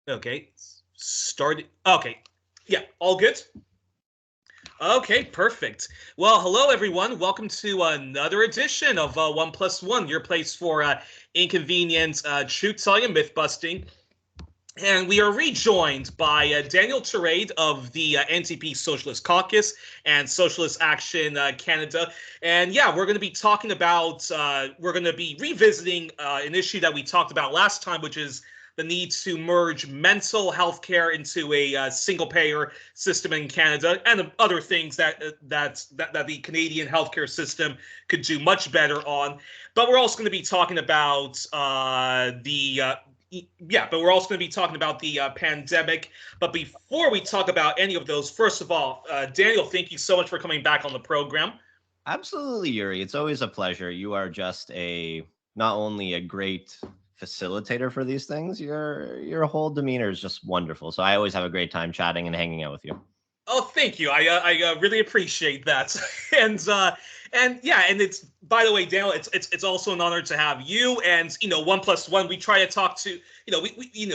Okay, started. Okay, yeah, all good. Okay, perfect. Well, hello everyone. Welcome to another edition of 1+1, your place for inconvenient truth-telling and myth-busting. And we are rejoined by Daniel Tarade of the NDP Socialist Caucus and Socialist Action Canada. And yeah, we're going to be talking about, we're going to be revisiting an issue that we talked about last time, which is the need to merge mental health care into a single-payer system in Canada, and other things that the Canadian healthcare system could do much better on. But we're also going to be talking about but we're also going to be talking about the pandemic. But before we talk about any of those, first of all, Daniel, thank you so much for coming back on the program. Absolutely, Youri. It's always a pleasure. You are just not only a great facilitator for these things, your whole demeanor is just wonderful. So I always have a great time chatting and hanging out with you. Oh, thank you. I really appreciate that. And yeah, and it's, by the way, Daniel, it's also an honor to have you. And 1+1, we try to talk to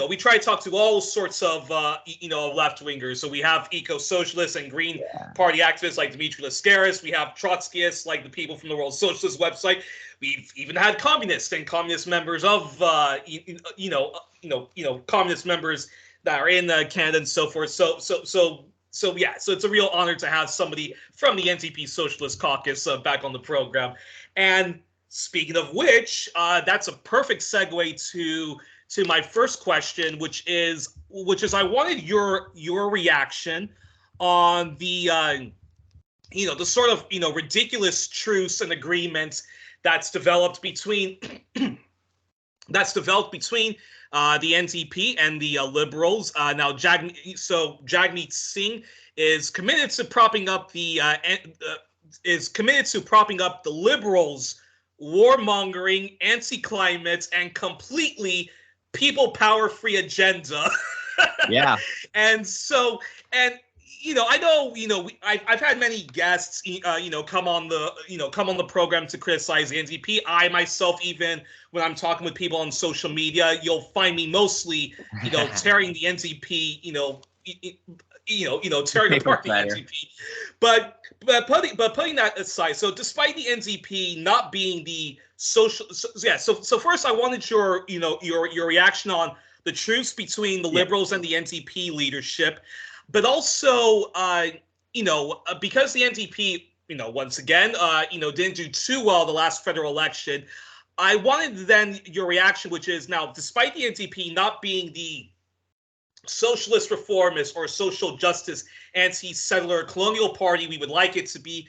we try to talk to all sorts of left wingers. So we have eco-socialists and Green Party activists like Dimitri Lascaris. We have Trotskyists like the people from the World Socialist website. We've even had communists and communist members of communist members that are in Canada and so forth. So it's a real honor to have somebody from the NDP Socialist Caucus back on the program. And speaking of which, that's a perfect segue to my first question, which is I wanted your reaction on the the sort of ridiculous truce and agreement that's developed between the NDP and the Liberals. Now, Jagmeet Singh is committed to propping up the Liberals' warmongering, anti-climate, and completely people power free agenda. Yeah. I know, I've had many guests, come on the program to criticize the NDP. I myself, even when I'm talking with people on social media, you'll find me mostly, tearing the NDP, tearing apart the NDP. But putting that aside, so despite the NDP not being the social, so first I wanted your reaction on the truce between the Liberals and the NDP leadership. But also, because the NDP, once again, didn't do too well the last federal election, I wanted then your reaction, which is now, despite the NDP not being the socialist reformist or social justice anti-settler colonial party we would like it to be,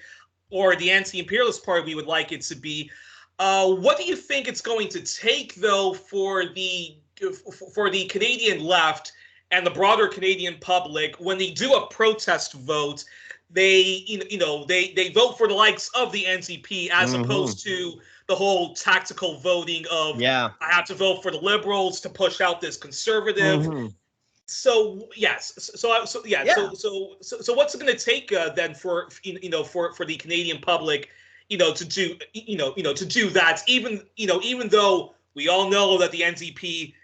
or the anti-imperialist party we would like it to be, what do you think it's going to take, though, for the Canadian left and the broader Canadian public, when they do a protest vote, they vote for the likes of the NDP as opposed to the whole tactical voting of I have to vote for the Liberals to push out this conservative. So yes, so what's it going to take then for the Canadian public to do that, even though we all know that the NDP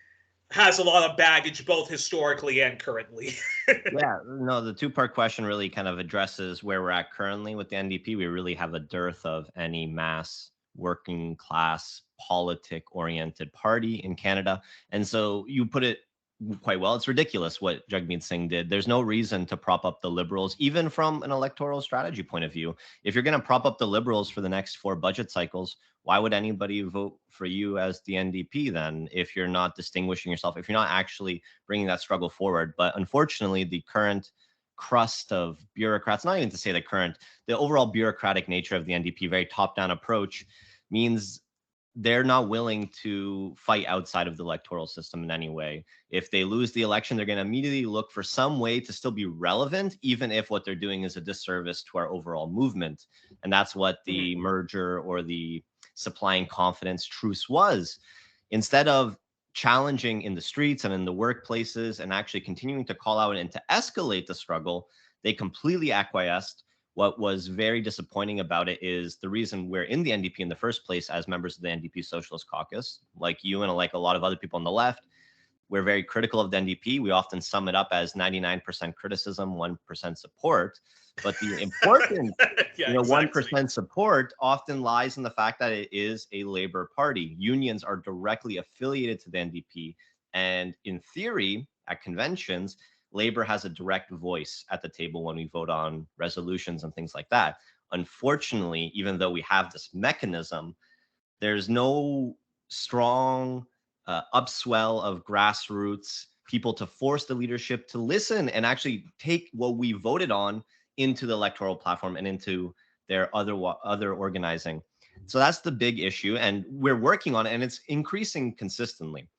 has a lot of baggage, both historically and currently. The two-part question really kind of addresses where we're at currently with the NDP. We really have a dearth of any mass working class politic-oriented party in Canada. And so you put it quite well. It's ridiculous what Jagmeet Singh did. There's no reason to prop up the Liberals, even from an electoral strategy point of view. If you're going to prop up the Liberals for the next 4 budget cycles, why would anybody vote for you as the NDP then, if you're not distinguishing yourself, if you're not actually bringing that struggle forward? But unfortunately, the current crust of bureaucrats, not even to say the overall bureaucratic nature of the NDP, very top-down approach, means they're not willing to fight outside of the electoral system in any way. If they lose the election, they're going to immediately look for some way to still be relevant, even if what they're doing is a disservice to our overall movement. And that's what the merger or the supplying confidence truce was. Instead of challenging in the streets and in the workplaces and actually continuing to call out and to escalate the struggle, they completely acquiesced. What was very disappointing about it is the reason we're in the NDP in the first place as members of the NDP Socialist Caucus, like you and like a lot of other people on the left, we're very critical of the NDP. We often sum it up as 99% criticism, 1% support. But the important, yeah, 1% support often lies in the fact that it is a Labour Party. Unions are directly affiliated to the NDP. And in theory, at conventions, Labour has a direct voice at the table when we vote on resolutions and things like that. Unfortunately, even though we have this mechanism, there's no strong upswell of grassroots people to force the leadership to listen and actually take what we voted on into the electoral platform and into their other organizing. So that's the big issue, and we're working on it, and it's increasing consistently.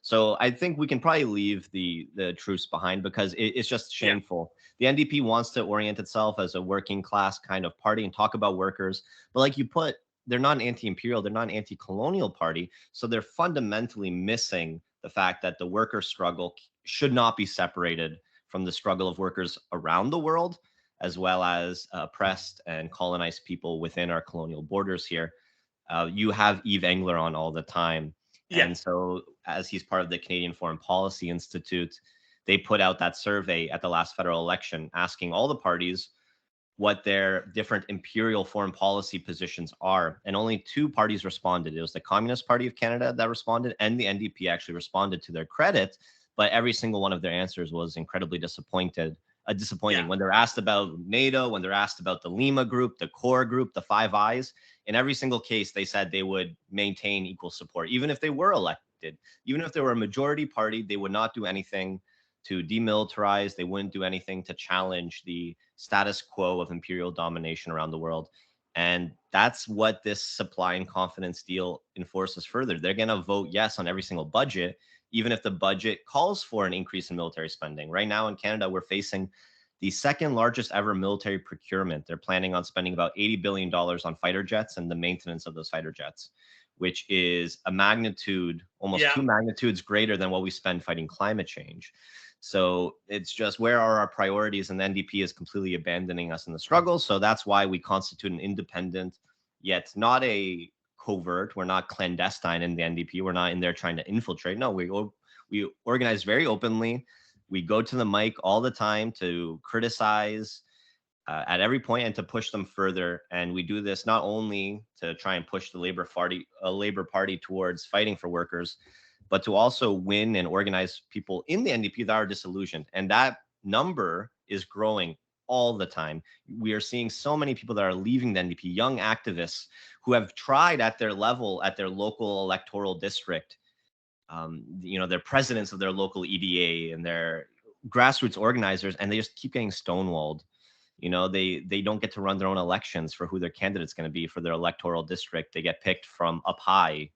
So I think we can probably leave the truce behind because it's just shameful. Yeah. The NDP wants to orient itself as a working class kind of party and talk about workers, but like you put, they're not an anti-imperial, they're not an anti-colonial party. So they're fundamentally missing the fact that the worker struggle should not be separated from the struggle of workers around the world, as well as oppressed and colonized people within our colonial borders here. You have Yves Engler on all the time. Yeah. And so as he's part of the Canadian Foreign Policy Institute, they put out that survey at the last federal election asking all the parties what their different imperial foreign policy positions are. And only two parties responded. It was the Communist Party of Canada that responded, and the NDP actually responded to their credit. But every single one of their answers was incredibly disappointing. Yeah. When they're asked about NATO, when they're asked about the Lima group, the core group, the Five Eyes, in every single case, they said they would maintain equal support. Even if they were elected, even if they were a majority party, they would not do anything to demilitarize. They wouldn't do anything to challenge the status quo of imperial domination around the world. And that's what this supply and confidence deal enforces further. They're going to vote yes on every single budget, even if the budget calls for an increase in military spending. Right now in Canada, we're facing the second largest ever military procurement. They're planning on spending about $80 billion on fighter jets and the maintenance of those fighter jets, which is a magnitude, almost 2 magnitudes greater than what we spend fighting climate change. So it's just, where are our priorities? And the NDP is completely abandoning us in the struggle. So that's why we constitute an independent, yet not a covert. We're not clandestine in the NDP. We're not in there trying to infiltrate. No, we organize very openly. We go to the mic all the time to criticize at every point and to push them further. And we do this not only to try and push the Labour Party towards fighting for workers, but to also win and organize people in the NDP that are disillusioned. And that number is growing all the time. We are seeing so many people that are leaving the NDP, young activists who have tried at their level, at their local electoral district, they're presidents of their local EDA and their grassroots organizers, and they just keep getting stonewalled. They don't get to run their own elections for who their candidate's going to be for their electoral district. They get picked from up high,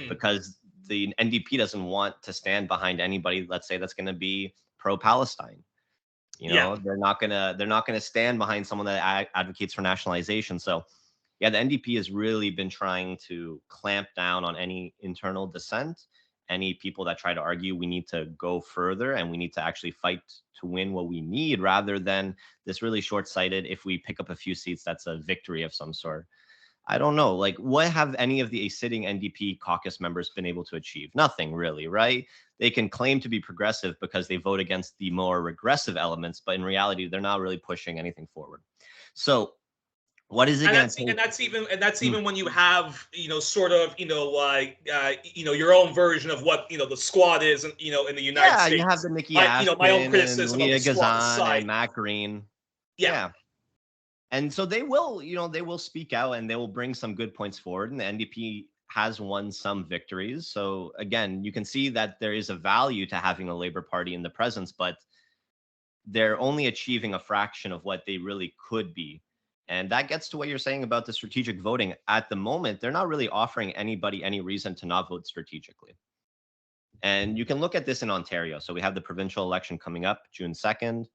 because the NDP doesn't want to stand behind anybody, let's say, that's going to be pro-Palestine. They're not gonna stand behind someone that advocates for nationalization. So the NDP has really been trying to clamp down on any internal dissent, any people that try to argue we need to go further and we need to actually fight to win what we need, rather than this really short-sighted, if we pick up a few seats, that's a victory of some sort. I don't know, what have any of the sitting NDP caucus members been able to achieve? Nothing really, right? They can claim to be progressive because they vote against the more regressive elements, but in reality, they're not really pushing anything forward. So what is it going to take? And that's even when you have, your own version of what, the squad is, in the United States. Yeah, you have the Nikki Ashton, my own criticism and of the squad side. And Matt Green. Yeah. And so they will speak out and they will bring some good points forward. And the NDP has won some victories. So again, you can see that there is a value to having a Labour Party in the presence, but they're only achieving a fraction of what they really could be. And that gets to what you're saying about the strategic voting. At the moment, they're not really offering anybody any reason to not vote strategically. And you can look at this in Ontario. So we have the provincial election coming up June 2nd.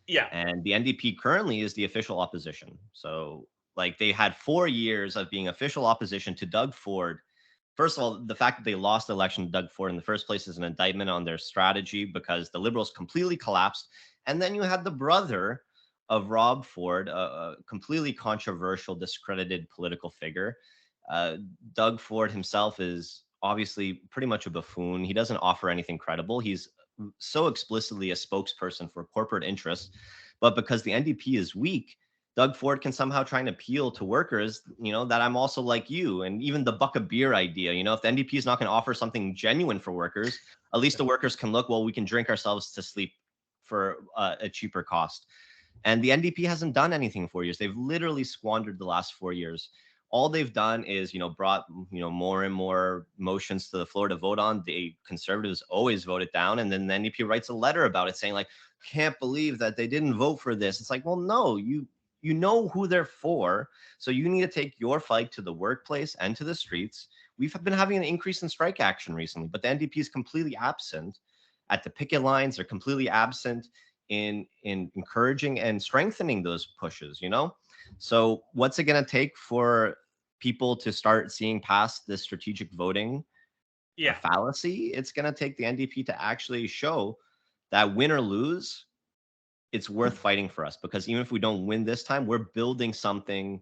Yeah. And the NDP currently is the official opposition. So they had 4 years of being official opposition to Doug Ford. First of all, the fact that they lost the election to Doug Ford in the first place is an indictment on their strategy, because the Liberals completely collapsed. And then you had the brother of Rob Ford, a completely controversial, discredited political figure. Doug Ford himself is obviously pretty much a buffoon. He doesn't offer anything credible. He's so explicitly a spokesperson for corporate interests. But because the NDP is weak, Doug Ford can somehow try and appeal to workers, that I'm also like you. And even the buck of beer idea, if the NDP is not going to offer something genuine for workers, at least the workers can look, well, we can drink ourselves to sleep for a cheaper cost. And the NDP hasn't done anything in 4 years. They've literally squandered the last 4 years. All they've done is, brought, more and more motions to the floor to vote on. The Conservatives always vote it down. And then the NDP writes a letter about it saying, like, can't believe that they didn't vote for this. It's like, well, no, you know who they're for. So you need to take your fight to the workplace and to the streets. We've been having an increase in strike action recently, but the NDP is completely absent at the picket lines. They're completely absent in encouraging and strengthening those pushes, So what's it going to take for people to start seeing past this strategic voting fallacy? It's going to take the NDP to actually show that win or lose, it's worth fighting for us, because even if we don't win this time, we're building something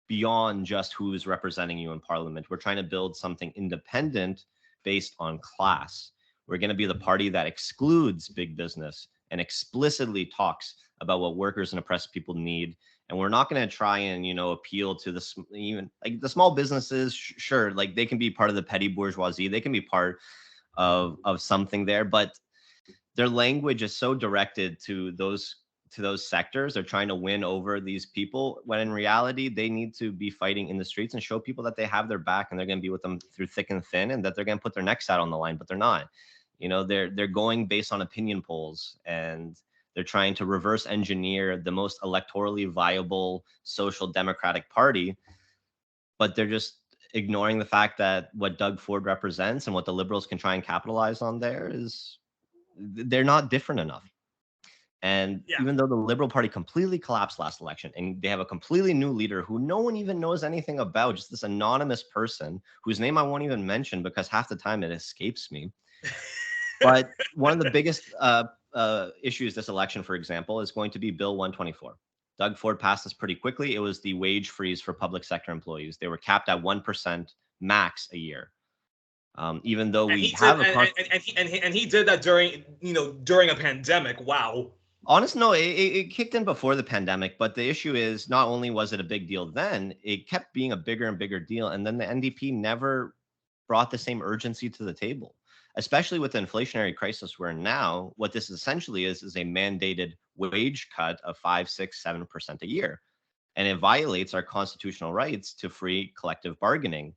beyond just who is representing you in parliament. We're trying to build something independent based on class. We're going to be the party that excludes big business and explicitly talks about what workers and oppressed people need. And we're not going to try and, appeal to even like the small businesses. Sure, like they can be part of the petty bourgeoisie. They can be part of something there, but their language is so directed to those sectors. They're trying to win over these people, when in reality, they need to be fighting in the streets and show people that they have their back and they're going to be with them through thick and thin, and that they're going to put their necks out on the line, but they're not. They're going based on opinion polls, and they're trying to reverse engineer the most electorally viable social democratic party, but they're just ignoring the fact that what Doug Ford represents and what the Liberals can try and capitalize on there is they're not different enough. And even though the Liberal Party completely collapsed last election, and they have a completely new leader who no one even knows anything about, just this anonymous person whose name I won't even mention because half the time it escapes me. But one of the biggest issues this election, for example, is going to be Bill 124. Doug Ford passed this pretty quickly. It was the wage freeze for public sector employees. They were capped at 1% max a year. Even though he did that during a pandemic. Wow. Honestly, no, it kicked in before the pandemic, but the issue is not only was it a big deal then, it kept being a bigger and bigger deal. And then the NDP never brought the same urgency to the table, especially with the inflationary crisis we're in now. What this essentially is a mandated wage cut of 5%, 6%, 7% a year. And it violates our constitutional rights to free collective bargaining.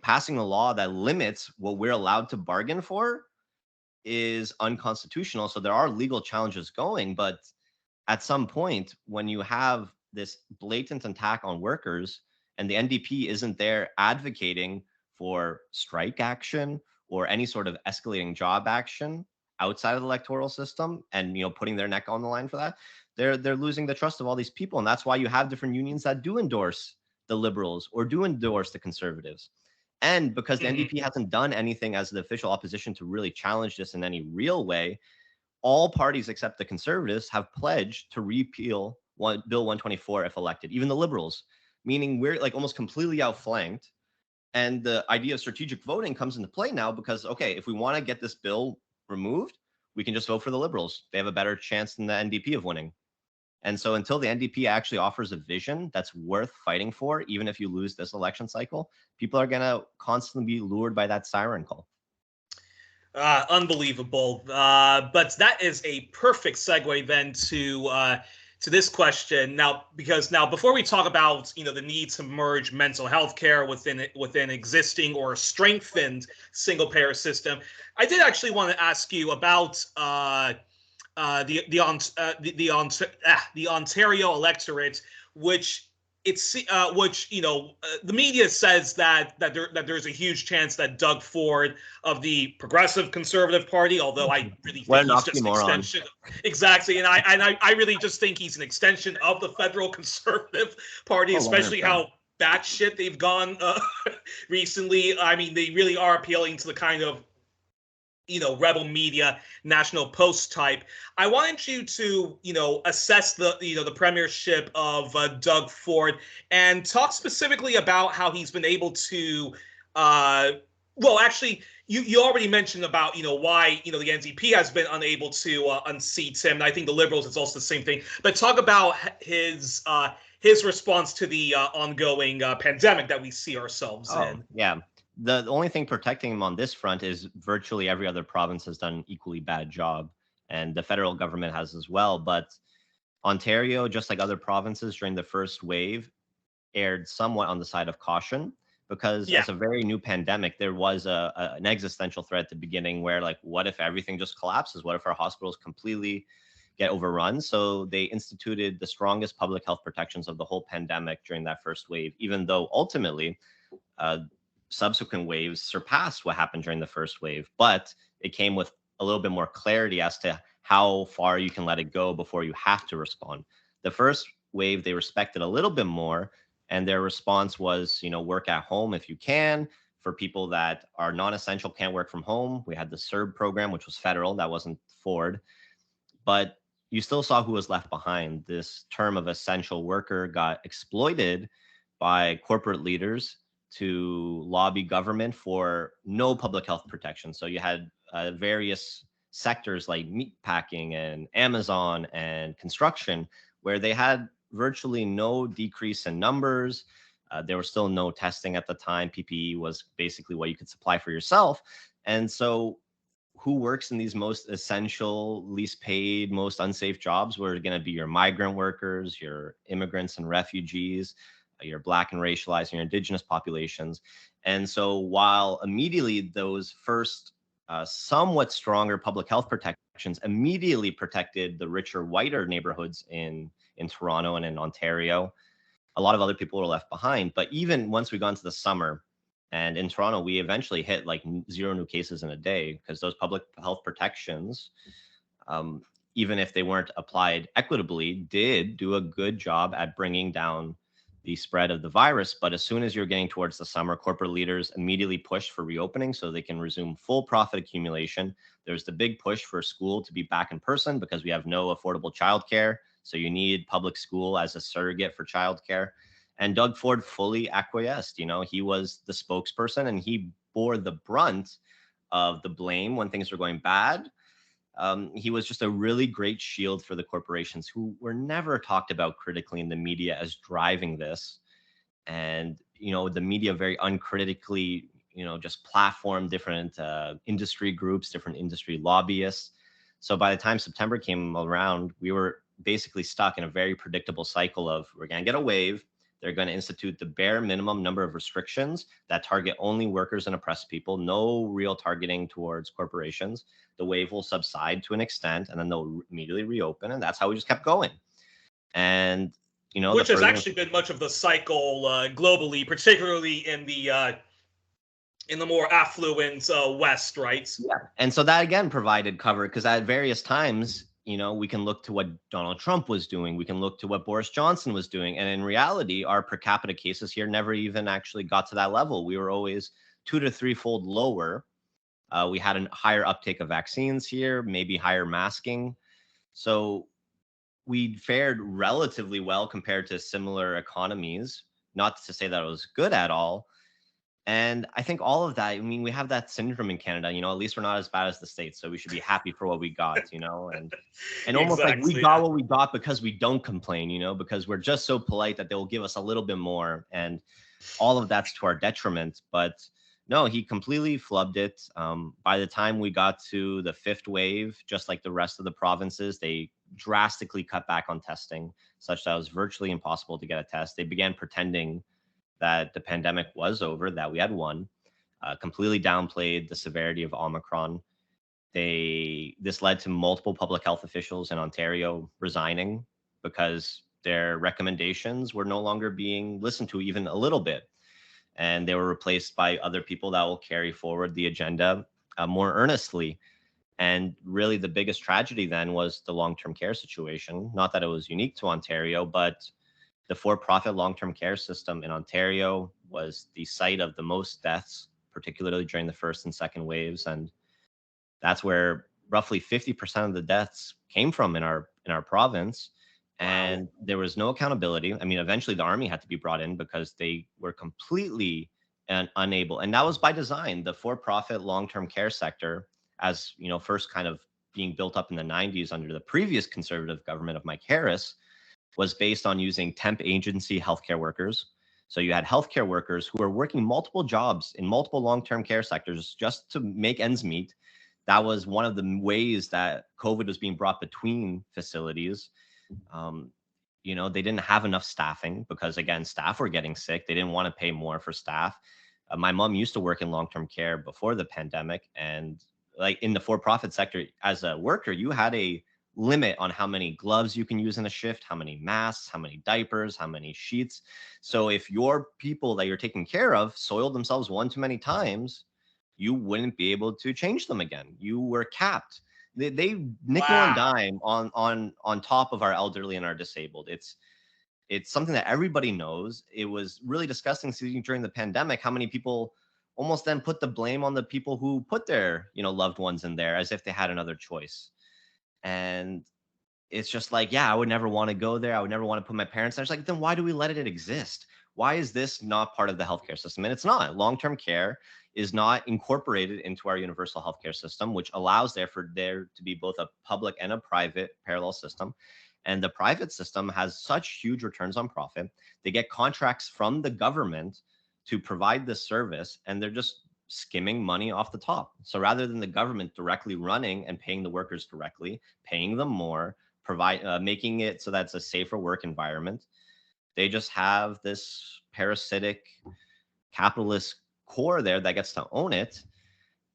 Passing a law that limits what we're allowed to bargain for is unconstitutional. So there are legal challenges going, but at some point, when you have this blatant attack on workers and the NDP isn't there advocating for strike action or any sort of escalating job action outside of the electoral system and putting their neck on the line for that, they're losing the trust of all these people. And that's why you have different unions that do endorse the Liberals or do endorse the Conservatives. And because the NDP hasn't done anything as the official opposition to really challenge this in any real way, all parties except the Conservatives have pledged to repeal Bill 124 if elected, even the Liberals, meaning we're like almost completely outflanked. And the idea of strategic voting comes into play now because, okay, if we want to get this bill removed, we can just vote for the Liberals. They have a better chance than the NDP of winning. And so until the NDP actually offers a vision that's worth fighting for, even if you lose this election cycle, people are going to constantly be lured by that siren call. Unbelievable. But that is a perfect segue then to this question now, because now before we talk about the need to merge mental health care within existing or strengthened single payer system, I did actually want to ask you about the Ontario electorate, which the media says that there's a huge chance that Doug Ford of the Progressive Conservative Party, although I really think he's just an extension. Exactly, and I really just think he's an extension of the Federal Conservative Party, especially how batshit they've gone recently. I mean, they really are appealing to the kind of Rebel Media, National Post type. I wanted you to, assess the premiership of Doug Ford and talk specifically about how he's been able to Well, actually, you already mentioned about why the NDP has been unable to unseat him. And I think the Liberals, it's also the same thing. But talk about his response to the ongoing pandemic that we see ourselves in. Yeah. The only thing protecting him on this front is virtually every other province has done an equally bad job, and the federal government has as well. But Ontario, just like other provinces during the first wave, erred somewhat on the side of caution, because as a very new pandemic, there was an existential threat at the beginning where, like, what if everything just collapses? What if our hospitals completely get overrun? So they instituted the strongest public health protections of the whole pandemic during that first wave, even though ultimately subsequent waves surpassed what happened during the first wave. But it came with a little bit more clarity as to how far you can let it go before you have to respond. The first wave, they respected a little bit more, and their response was, work at home if you can. For people that are non-essential, can't work from home. We had the CERB program, which was federal. That wasn't Ford. But you still saw who was left behind. This term of essential worker got exploited by corporate leaders to lobby government for no public health protection. So you had various sectors like meatpacking and Amazon and construction, where they had virtually no decrease in numbers. There was still no testing at the time. PPE was basically what you could supply for yourself. And so who works in these most essential, least paid, most unsafe jobs were going to be your migrant workers, your immigrants and refugees, your Black and racialized, your Indigenous populations. And so while immediately those first somewhat stronger public health protections immediately protected the richer, whiter neighborhoods in Toronto and in Ontario, a lot of other people were left behind. But even once we got into the summer, and in Toronto, we eventually hit like 0 new cases in a day, because those public health protections, even if they weren't applied equitably, did do a good job at bringing down the spread of the virus. But as soon as you're getting towards the summer, corporate leaders immediately pushed for reopening so they can resume full profit accumulation. There's the big push for school to be back in person because we have no affordable childcare. So you need public school as a surrogate for childcare. And Doug Ford fully acquiesced. He was the spokesperson, and he bore the brunt of the blame when things were going bad. He was just a really great shield for the corporations who were never talked about critically in the media as driving this. And, the media very uncritically, just platformed different industry groups, different industry lobbyists. So by the time September came around, we were basically stuck in a very predictable cycle of, we're going to get a wave. They're going to institute the bare minimum number of restrictions that target only workers and oppressed people, no real targeting towards corporations. The wave will subside to an extent, and then they'll immediately reopen. And that's how we just kept going. And, which has actually been much of the cycle globally, particularly in the more affluent West, right? Yeah. And so that again provided cover, because at various times, we can look to what Donald Trump was doing. We can look to what Boris Johnson was doing. And in reality, our per capita cases here never even actually got to that level. We were always 2 to 3-fold lower. We had a higher uptake of vaccines here, maybe higher masking. So we fared relatively well compared to similar economies. Not to say that it was good at all. And I think all of that, we have that syndrome in Canada, at least we're not as bad as the States. So we should be happy for what we got, and almost exactly, like we got what we got because we don't complain, because we're just so polite that they will give us a little bit more. And all of that's to our detriment. But no, he completely flubbed it. By the time we got to the 5th wave, just like the rest of the provinces, they drastically cut back on testing, such that it was virtually impossible to get a test. They began pretending that the pandemic was over, that we had won, completely downplayed the severity of Omicron. This led to multiple public health officials in Ontario resigning because their recommendations were no longer being listened to even a little bit. And they were replaced by other people that will carry forward the agenda more earnestly. And really the biggest tragedy then was the long-term care situation. Not that it was unique to Ontario, but the for-profit long-term care system in Ontario was the site of the most deaths, particularly during the first and second waves. And that's where roughly 50% of the deaths came from in our province. And there was no accountability. Eventually the army had to be brought in because they were completely and unable. And that was by design. The for-profit long-term care sector, as you know, first kind of being built up in the 90s under the previous conservative government of Mike Harris, was based on using temp agency healthcare workers. So you had healthcare workers who were working multiple jobs in multiple long-term care sectors just to make ends meet. That was one of the ways that COVID was being brought between facilities. You know, they didn't have enough staffing because, again, staff were getting sick. They didn't want to pay more for staff. My mom used to work in long-term care before the pandemic. And like in the for-profit sector, as a worker, you had a limit on how many gloves you can use in a shift, how many masks, how many diapers, how many sheets. So if your people that you're taking care of soiled themselves one too many times, you wouldn't be able to change them again. You were capped. They nickel and dime on top of our elderly and our disabled. It's something that everybody knows. It was really disgusting seeing during the pandemic how many people almost then put the blame on the people who put their, you know, loved ones in there as if they had another choice. And it's just like, yeah, I would never want to go there. I would never want to put my parents there. It's like, then why do we let it exist? Why is this not part of the healthcare system? And it's not. Long-term care is not incorporated into our universal healthcare system, which allows there to be both a public and a private parallel system. And the private system has such huge returns on profit. They get contracts from the government to provide this service, and they're just skimming money off the top. So rather than the government directly running and paying the workers directly, paying them more, making it so that's a safer work environment, they just have this parasitic capitalist core there that gets to own it.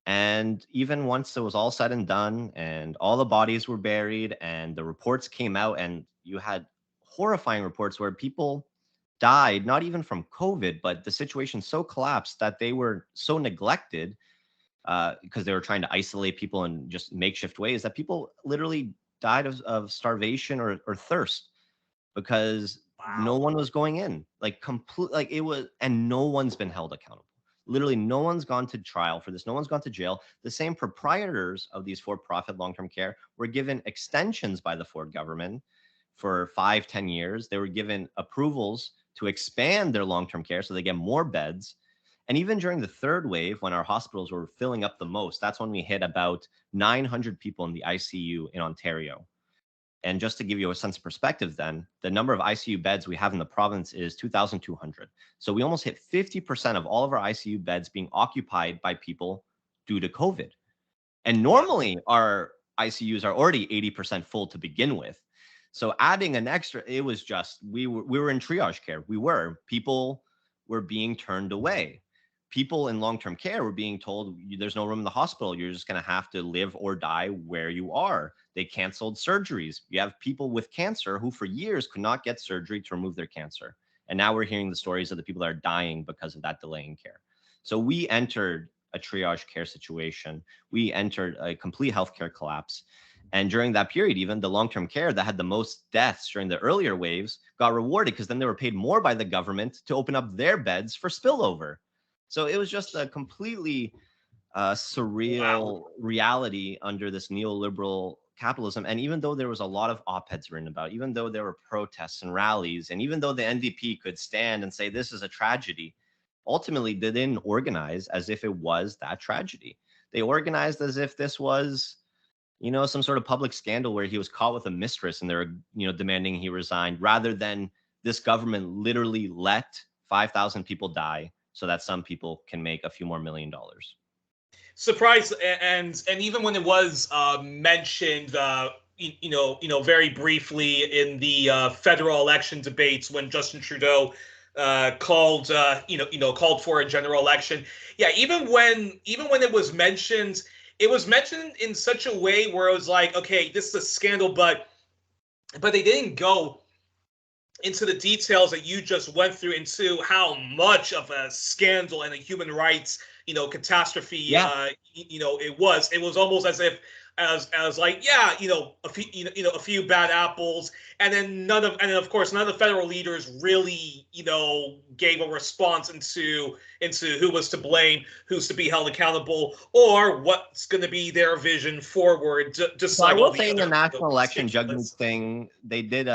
And even once it was all said and done and all the bodies were buried and the reports came out, and you had horrifying reports where people died, not even from COVID, but the situation so collapsed that they were so neglected because they were trying to isolate people in just makeshift ways, that people literally died of starvation or thirst because no one was going in, like complete, like it was, and no one's been held accountable. Literally, no one's gone to trial for this. No one's gone to jail. The same proprietors of these for-profit long-term care were given extensions by the Ford government for 5-10 years. They were given approvals to expand their long-term care so they get more beds. And even during the third wave, when our hospitals were filling up the most, that's when we hit about 900 people in the ICU in Ontario. And just to give you a sense of perspective, then, the number of ICU beds we have in the province is 2,200. So we almost hit 50% of all of our ICU beds being occupied by people due to COVID. And normally our ICUs are already 80% full to begin with. So adding an extra, it was just, we were in triage care. People were being turned away. People in long-term care were being told, there's no room in the hospital. You're just going to have to live or die where you are. They canceled surgeries. You have people with cancer who for years could not get surgery to remove their cancer. And now we're hearing the stories of the people that are dying because of that delay in care. So we entered a triage care situation. We entered a complete healthcare collapse. And during that period, even the long-term care that had the most deaths during the earlier waves got rewarded because then they were paid more by the government to open up their beds for spillover. So it was just a completely surreal reality under this neoliberal capitalism. And even though there was a lot of op-eds written about, even though there were protests and rallies, and even though the NDP could stand and say this is a tragedy, ultimately they didn't organize as if it was that tragedy. They organized as if this was, you know, some sort of public scandal where he was caught with a mistress and they're, you know, demanding he resign, rather than this government literally let 5,000 people die so that some people can make a few more $1 million. Surprise, and even when it was mentioned, very briefly in the federal election debates when Justin Trudeau called for a general election. Yeah, even when it was mentioned in such a way where it was like, okay, this is a scandal, but they didn't go into the details that you just went through, into how much of a scandal and a human rights, catastrophe, it was almost as if, as like, a few bad apples, and then of course none of the federal leaders really, gave a response into who was to blame, who's to be held accountable, or what's going to be their vision forward. Just so like I will say in the national election judgment thing, they did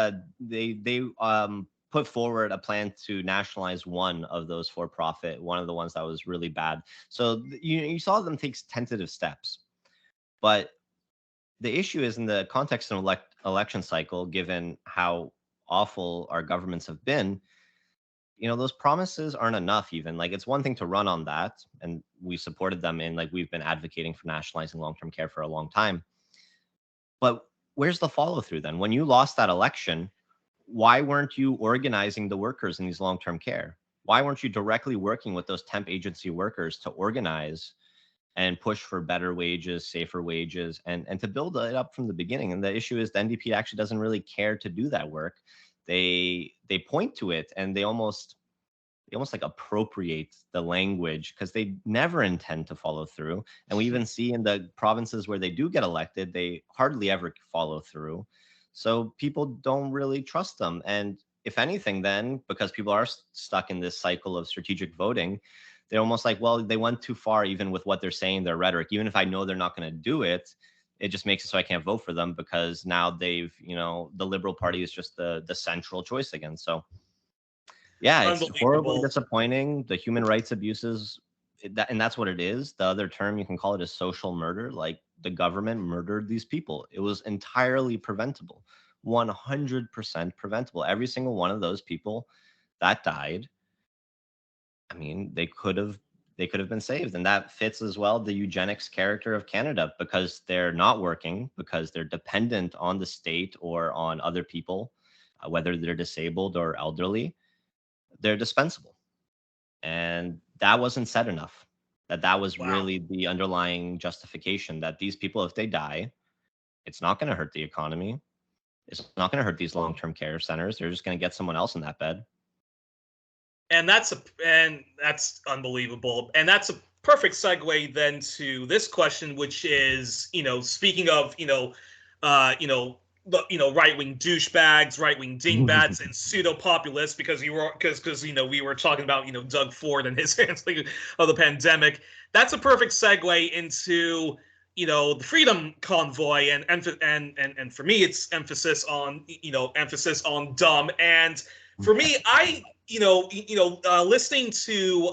put forward a plan to nationalize one of those for-profit, one of the ones that was really bad. So you saw them take tentative steps. But the issue is, in the context of election cycle, given how awful our governments have been, those promises aren't enough even. Like, it's one thing to run on that, and we supported them in, like, we've been advocating for nationalizing long-term care for a long time. But where's the follow-through then? When you lost that election, why weren't you organizing the workers in these long-term care? Why weren't you directly working with those temp agency workers to organize and push for better wages, safer wages, and to build it up from the beginning? And the issue is the NDP actually doesn't really care to do that work. They point to it, and they almost like appropriate the language, because they never intend to follow through. And we even see in the provinces where they do get elected, they hardly ever follow through. So people don't really trust them. And if anything, then, because people are stuck in this cycle of strategic voting, they're almost like, well, they went too far even with what they're saying, their rhetoric. Even if I know they're not going to do it, it just makes it so I can't vote for them, because now they've, the Liberal Party is just the central choice again. So yeah, it's horribly disappointing. The human rights abuses, and that's what it is. The other term you can call it is social murder. Like, the government murdered these people. It was entirely preventable, 100% preventable. Every single one of those people that died, I mean, they could have been saved. And that fits as well the eugenics character of Canada, because they're not working, because they're dependent on the state or on other people, whether they're disabled or elderly. They're dispensable. And that wasn't said enough. That was really the underlying justification, that these people, if they die, it's not going to hurt the economy. It's not going to hurt these long-term care centers. They're just going to get someone else in that bed. And that's unbelievable. And that's a perfect segue then to this question, which is, speaking of, right-wing douchebags, right-wing dingbats, and pseudo-populists, because we were talking about, Doug Ford and his handling of the pandemic. That's a perfect segue into, the Freedom Convoy, and for me, it's emphasis on dumb. And for me, listening to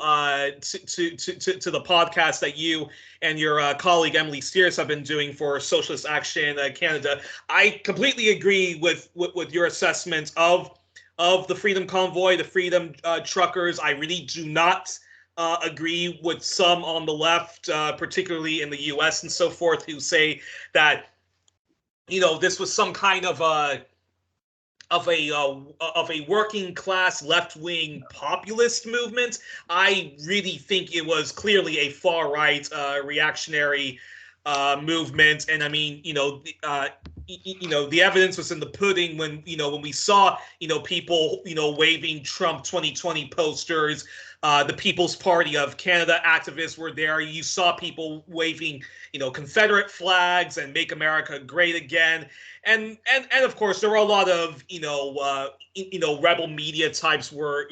the podcast that you and your colleague Emily Steers have been doing for Socialist Action Canada, I completely agree with your assessment of the Freedom Convoy, the Freedom Truckers. I really do not agree with some on the left, particularly in the U.S. and so forth, who say that this was some kind of a working class left-wing populist movement. I really think it was clearly a far-right reactionary movement. And I mean, the evidence was in the pudding when we saw people waving Trump 2020 posters. The People's Party of Canada activists were there. You saw people waving Confederate flags and Make America Great Again. And of course there were a lot of rebel media types were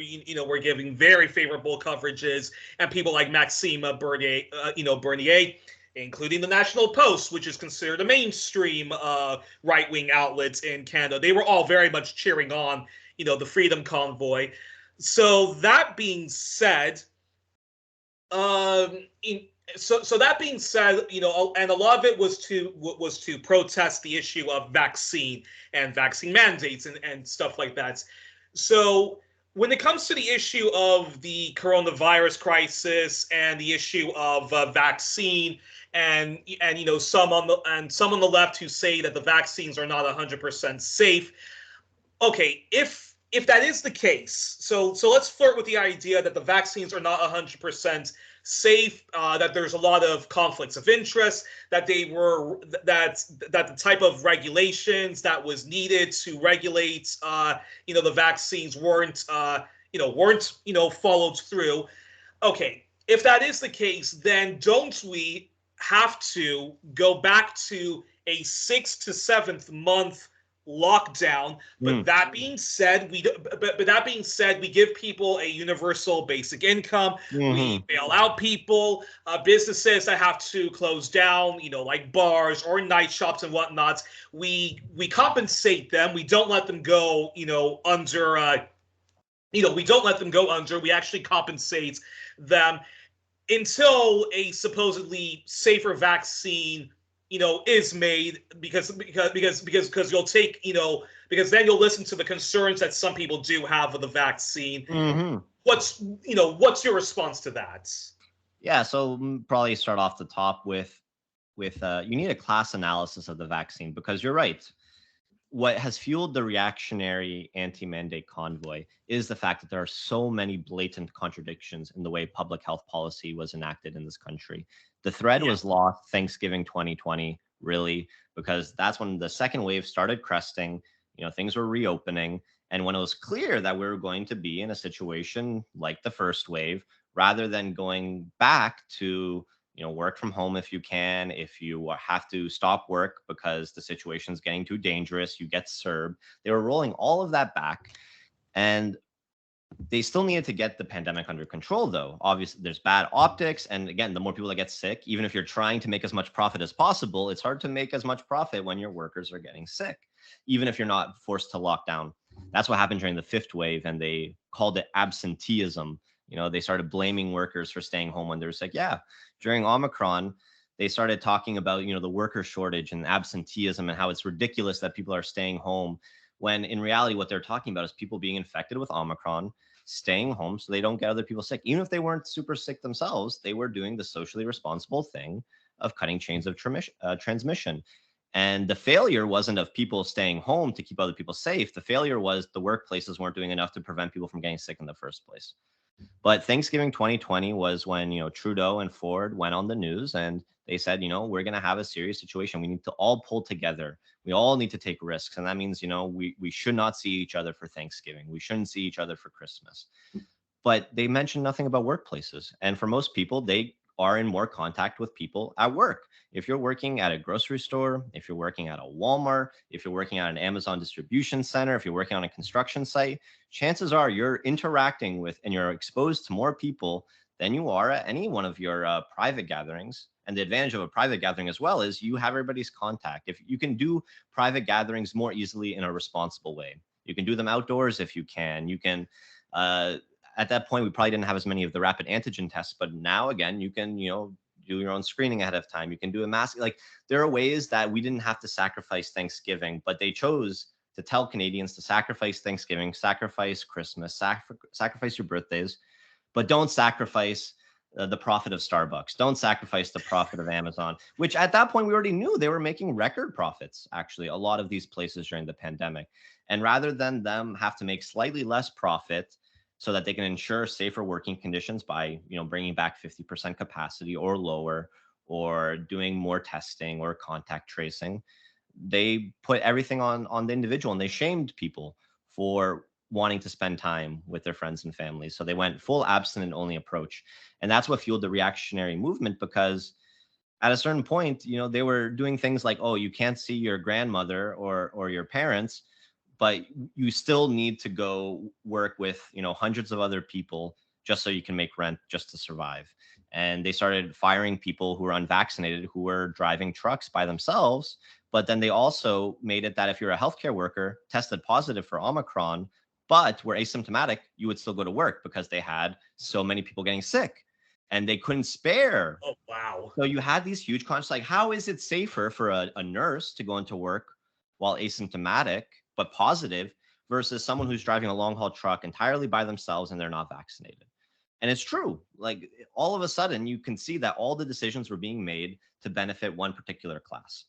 giving very favorable coverages, and people like Maxime Bernier, including the National Post, which is considered a mainstream right-wing outlet in Canada. They were all very much cheering on the Freedom Convoy. So that being said, So that being said, and a lot of it was to protest the issue of vaccine and vaccine mandates and stuff like that. So when it comes to the issue of the coronavirus crisis and the issue of vaccine, and some on the left who say that the vaccines are not 100% safe. Okay, if that is the case, so let's flirt with the idea that the vaccines are not 100% safe, that there's a lot of conflicts of interest, that the type of regulations that was needed to regulate the vaccines weren't followed through. Okay, if that is the case, then don't we have to go back to a 6th to 7th month lockdown? But that being said, we give people a universal basic income. We bail out people, businesses that have to close down, like bars or night shops and whatnot. We compensate them. We don't let them go, under we don't let them go under. We actually compensate them until a supposedly safer vaccine, is made, because you'll take, because then you'll listen to the concerns that some people do have with the vaccine. Mm-hmm. What's your response to that? Yeah, so probably start off the top with you need a class analysis of the vaccine, because you're right. What has fueled the reactionary anti-mandate convoy is the fact that there are so many blatant contradictions in the way public health policy was enacted in this country. The thread was lost Thanksgiving 2020, really, because that's when the second wave started cresting. Things were reopening. And when it was clear that we were going to be in a situation like the first wave, rather than going back to work from home if you can. If you have to stop work because the situation is getting too dangerous, you get served. They were rolling all of that back. And they still needed to get the pandemic under control, though. Obviously, there's bad optics. And again, the more people that get sick, even if you're trying to make as much profit as possible, it's hard to make as much profit when your workers are getting sick, even if you're not forced to lock down. That's what happened during the fifth wave, and they called it absenteeism. They started blaming workers for staying home when they were sick. Yeah, during Omicron, they started talking about, the worker shortage and absenteeism and how it's ridiculous that people are staying home, when in reality, what they're talking about is people being infected with Omicron, staying home so they don't get other people sick. Even if they weren't super sick themselves, they were doing the socially responsible thing of cutting chains of transmission. And the failure wasn't of people staying home to keep other people safe. The failure was the workplaces weren't doing enough to prevent people from getting sick in the first place. But Thanksgiving 2020 was when, Trudeau and Ford went on the news and they said, we're going to have a serious situation. We need to all pull together. We all need to take risks. And that means, we should not see each other for Thanksgiving. We shouldn't see each other for Christmas. But they mentioned nothing about workplaces. And for most people, they are in more contact with people at work. If you're working at a grocery store, if you're working at a Walmart, if you're working at an Amazon distribution center, if you're working on a construction site, chances are you're interacting with and you're exposed to more people than you are at any one of your private gatherings. And the advantage of a private gathering as well is you have everybody's contact. If you can do private gatherings more easily in a responsible way, you can do them outdoors if you can. You can, at that point, we probably didn't have as many of the rapid antigen tests, but now again, you can, do your own screening ahead of time. You can do a mask. Like, there are ways that we didn't have to sacrifice Thanksgiving, but they chose to tell Canadians to sacrifice Thanksgiving, sacrifice Christmas, sacrifice your birthdays, but don't sacrifice the profit of Starbucks. Don't sacrifice the profit of Amazon, which at that point we already knew they were making record profits, actually, a lot of these places during the pandemic. And rather than them have to make slightly less profit so that they can ensure safer working conditions by, bringing back 50% capacity or lower, or doing more testing or contact tracing, they put everything on the individual, and they shamed people for wanting to spend time with their friends and families. So they went full abstinent only approach. And that's what fueled the reactionary movement, because at a certain point, they were doing things like, oh, you can't see your grandmother or your parents, but you still need to go work with, hundreds of other people just so you can make rent, just to survive. And they started firing people who were unvaccinated, who were driving trucks by themselves. But then they also made it that if you're a healthcare worker, tested positive for Omicron, but were asymptomatic, you would still go to work, because they had so many people getting sick and they couldn't spare. Oh, wow. So you had these huge conflicts. Like, how is it safer for a nurse to go into work while asymptomatic but positive versus someone who's driving a long haul truck entirely by themselves and they're not vaccinated? And it's true. Like, all of a sudden, you can see that all the decisions were being made to benefit one particular class.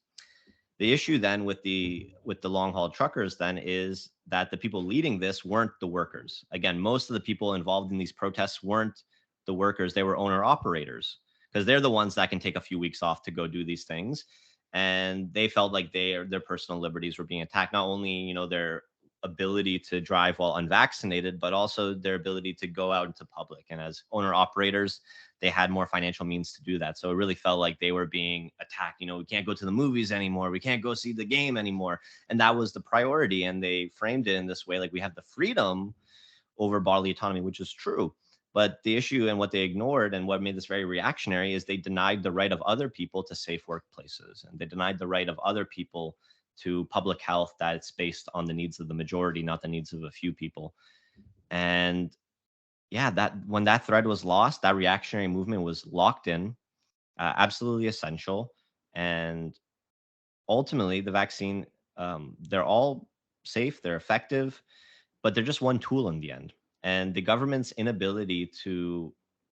The issue then with the long haul truckers then is that the people leading this weren't the workers. Again, most of the people involved in these protests weren't the workers. They were owner operators, because they're the ones that can take a few weeks off to go do these things. And they felt like their personal liberties were being attacked. Not only, their ability to drive while unvaccinated, but also their ability to go out into public. And as owner operators, they had more financial means to do that. So it really felt like they were being attacked. We can't go to the movies anymore. We can't go see the game anymore. And that was the priority. And they framed it in this way, like, we have the freedom over bodily autonomy, which is true. But the issue, and what they ignored, and what made this very reactionary, is they denied the right of other people to safe workplaces. And they denied the right of other people to public health, that it's based on the needs of the majority, not the needs of a few people. And yeah, that when that thread was lost, that reactionary movement was locked in, absolutely essential. And ultimately, the vaccine, they're all safe, they're effective, but they're just one tool in the end. And the government's inability to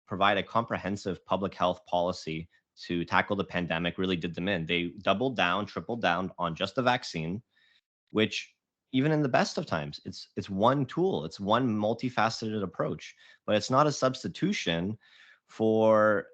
provide a comprehensive public health policy to tackle the pandemic really did them in. They doubled down, tripled down on just the vaccine, which even in the best of times, it's one tool, it's one multifaceted approach, but it's not a substitution for,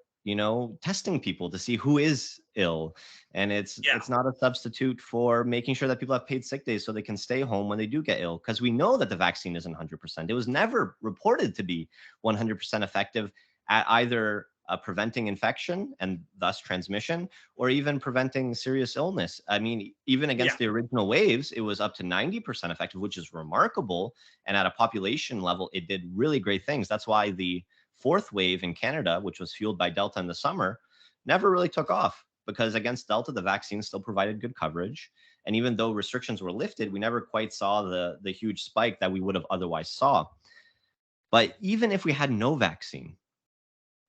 testing people to see who is ill. And it's Yeah. it's not a substitute for making sure that people have paid sick days so they can stay home when they do get ill, because we know that the vaccine isn't 100%. It was never reported to be 100% effective at either preventing infection and thus transmission, or even preventing serious illness. I mean, even against the original waves, it was up to 90% effective, which is remarkable. And at a population level, it did really great things. That's why the fourth wave in Canada, which was fueled by Delta in the summer, never really took off, because against Delta, the vaccine still provided good coverage. And even though restrictions were lifted, we never quite saw the huge spike that we would have otherwise saw. But even if we had no vaccine,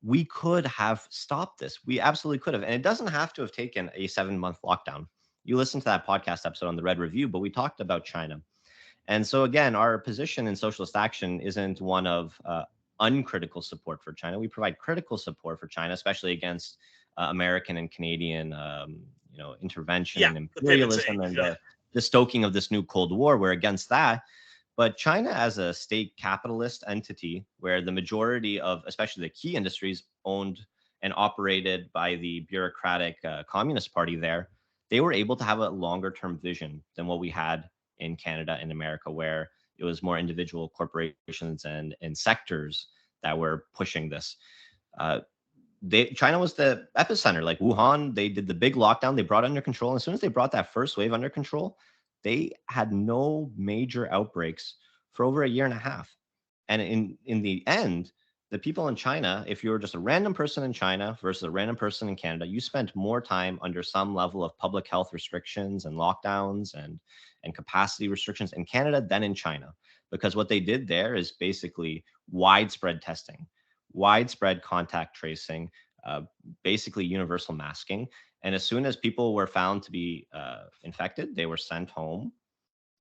we could have stopped this. We absolutely could have. And it doesn't have to have taken a 7-month lockdown. You listened to that podcast episode on the Red Review, but we talked about China. And so, again, our position in Socialist Action isn't one of uncritical support for China. We provide critical support for China, especially against American and Canadian, intervention and imperialism and the stoking of this new Cold War. We're against that. But China, as a state capitalist entity, where the majority of, especially the key industries, owned and operated by the bureaucratic Communist Party there, they were able to have a longer term vision than what we had in Canada and America, where it was more individual corporations and sectors that were pushing this. China was the epicenter. Like Wuhan, they did the big lockdown, they brought it under control. And as soon as they brought that first wave under control, they had no major outbreaks for over a year and a half. And in the end, the people in China, if you were just a random person in China versus a random person in Canada, you spent more time under some level of public health restrictions and lockdowns and capacity restrictions in Canada than in China. Because what they did there is basically widespread testing, widespread contact tracing, basically universal masking. And as soon as people were found to be infected, they were sent home.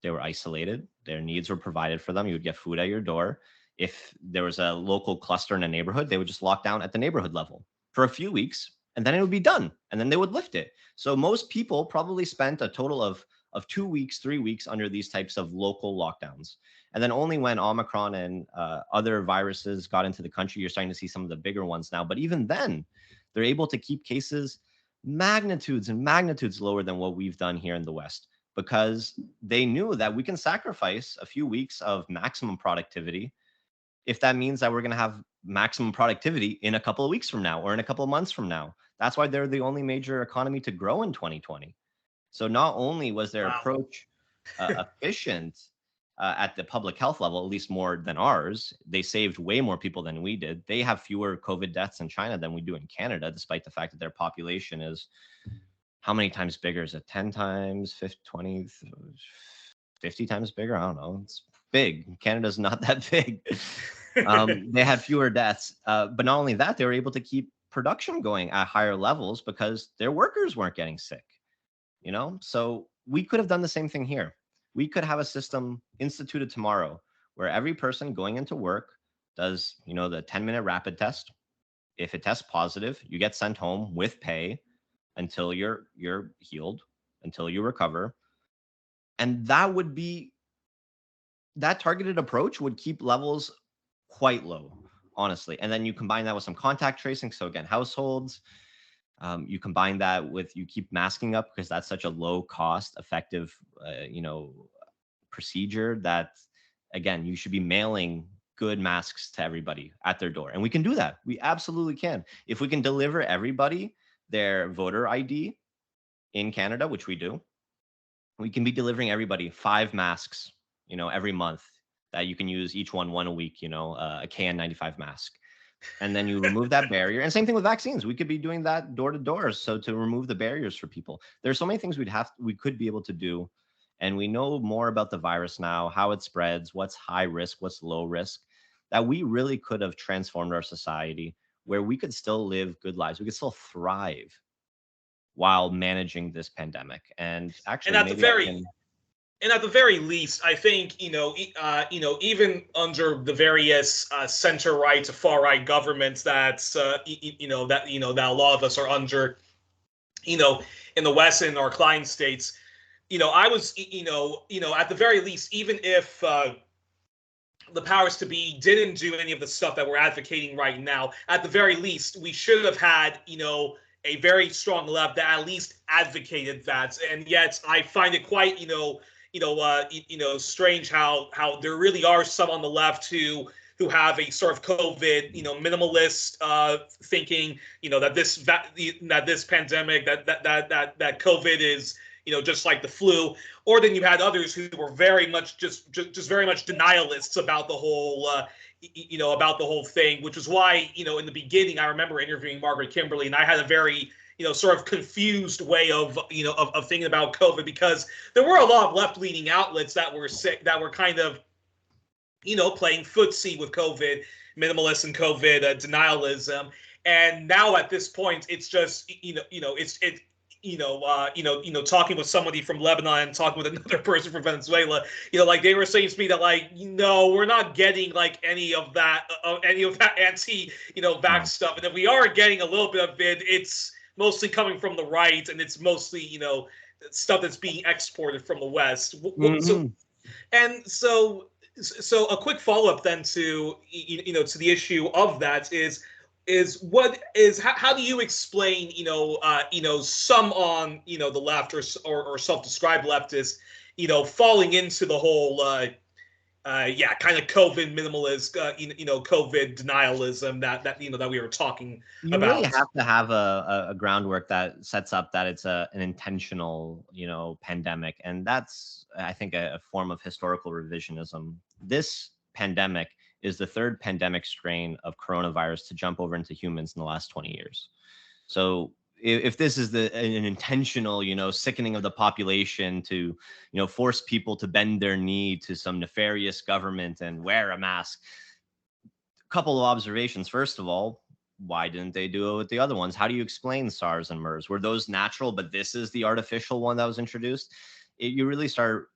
They were isolated. Their needs were provided for them. You would get food at your door. If there was a local cluster in a neighborhood, they would just lock down at the neighborhood level for a few weeks, and then it would be done. And then they would lift it. So most people probably spent a total of 2 weeks, 3 weeks under these types of local lockdowns. And then only when Omicron and other viruses got into the country, you're starting to see some of the bigger ones now. But even then, they're able to keep cases magnitudes and magnitudes lower than what we've done here in the West, because they knew that we can sacrifice a few weeks of maximum productivity if that means that we're going to have maximum productivity in a couple of weeks from now or in a couple of months from now. That's why they're the only major economy to grow in 2020. So not only was their approach efficient at the public health level, at least more than ours, they saved way more people than we did. They have fewer COVID deaths in China than we do in Canada, despite the fact that their population is how many times bigger? Is it 10 times, 50, 20, 50 times bigger? I don't know. It's big. Canada's not that big. They had fewer deaths. But not only that, they were able to keep production going at higher levels because their workers weren't getting sick. So we could have done the same thing here. We could have a system instituted tomorrow where every person going into work does, the 10-minute rapid test. If it tests positive, you get sent home with pay until you're healed, until you recover. And that targeted approach would keep levels quite low, honestly. And then you combine that with some contact tracing. So again, households, you combine that with, you keep masking up because that's such a low cost, effective, procedure that, again, you should be mailing good masks to everybody at their door. And we can do that. We absolutely can. If we can deliver everybody their voter ID in Canada, which we do, we can be delivering everybody 5 masks, every month that you can use each one a week, a KN95 mask. And then you remove that barrier. And same thing with vaccines. We could be doing that door to door. So to remove the barriers for people, there's so many things we could be able to do and we know more about the virus now, how it spreads, what's high risk, what's low risk, that we really could have transformed our society where we could still live good lives. We could still thrive while managing this pandemic. And And actually, at the maybe I very can. and at the very least, I think even under the various center right to far right governments that a lot of us are under, in the West and our client states, I was, at the very least, even if the powers to be didn't do any of the stuff that we're advocating right now, at the very least, we should have had, a very strong left that at least advocated that. And yet, I find it quite, strange how there really are some on the left who have a sort of COVID, minimalist thinking, that this pandemic, that COVID is, just like the flu. Or then you had others who were very much just very much denialists about the whole about the whole thing, which is why, in the beginning, I remember interviewing Margaret Kimberly, and I had a very, sort of confused way of, of thinking about COVID, because there were a lot of left-leaning outlets that were kind of, playing footsie with COVID, minimalist and COVID denialism. And now at this point, it's just, talking with somebody from Lebanon and talking with another person from Venezuela, like they were saying to me that, like, we're not getting like any of that anti, vax No. stuff. And if we are getting a little bit of it, it's mostly coming from the right, and it's mostly, stuff that's being exported from the West. Mm-hmm. So a quick follow-up then to to the issue of that is what is how do you explain some on the left or self-described leftists falling into the whole kind of COVID minimalist COVID denialism that we were talking You really about. have to have a groundwork that sets up that it's an intentional, pandemic. And that's, I think, a form of historical revisionism. This pandemic is the third pandemic strain of coronavirus to jump over into humans in the last 20 years. So if this is an intentional, sickening of the population to, force people to bend their knee to some nefarious government and wear a mask, a couple of observations. First of all, why didn't they do it with the other ones? How do you explain SARS and MERS? Were those natural, but this is the artificial one that was introduced? You really start,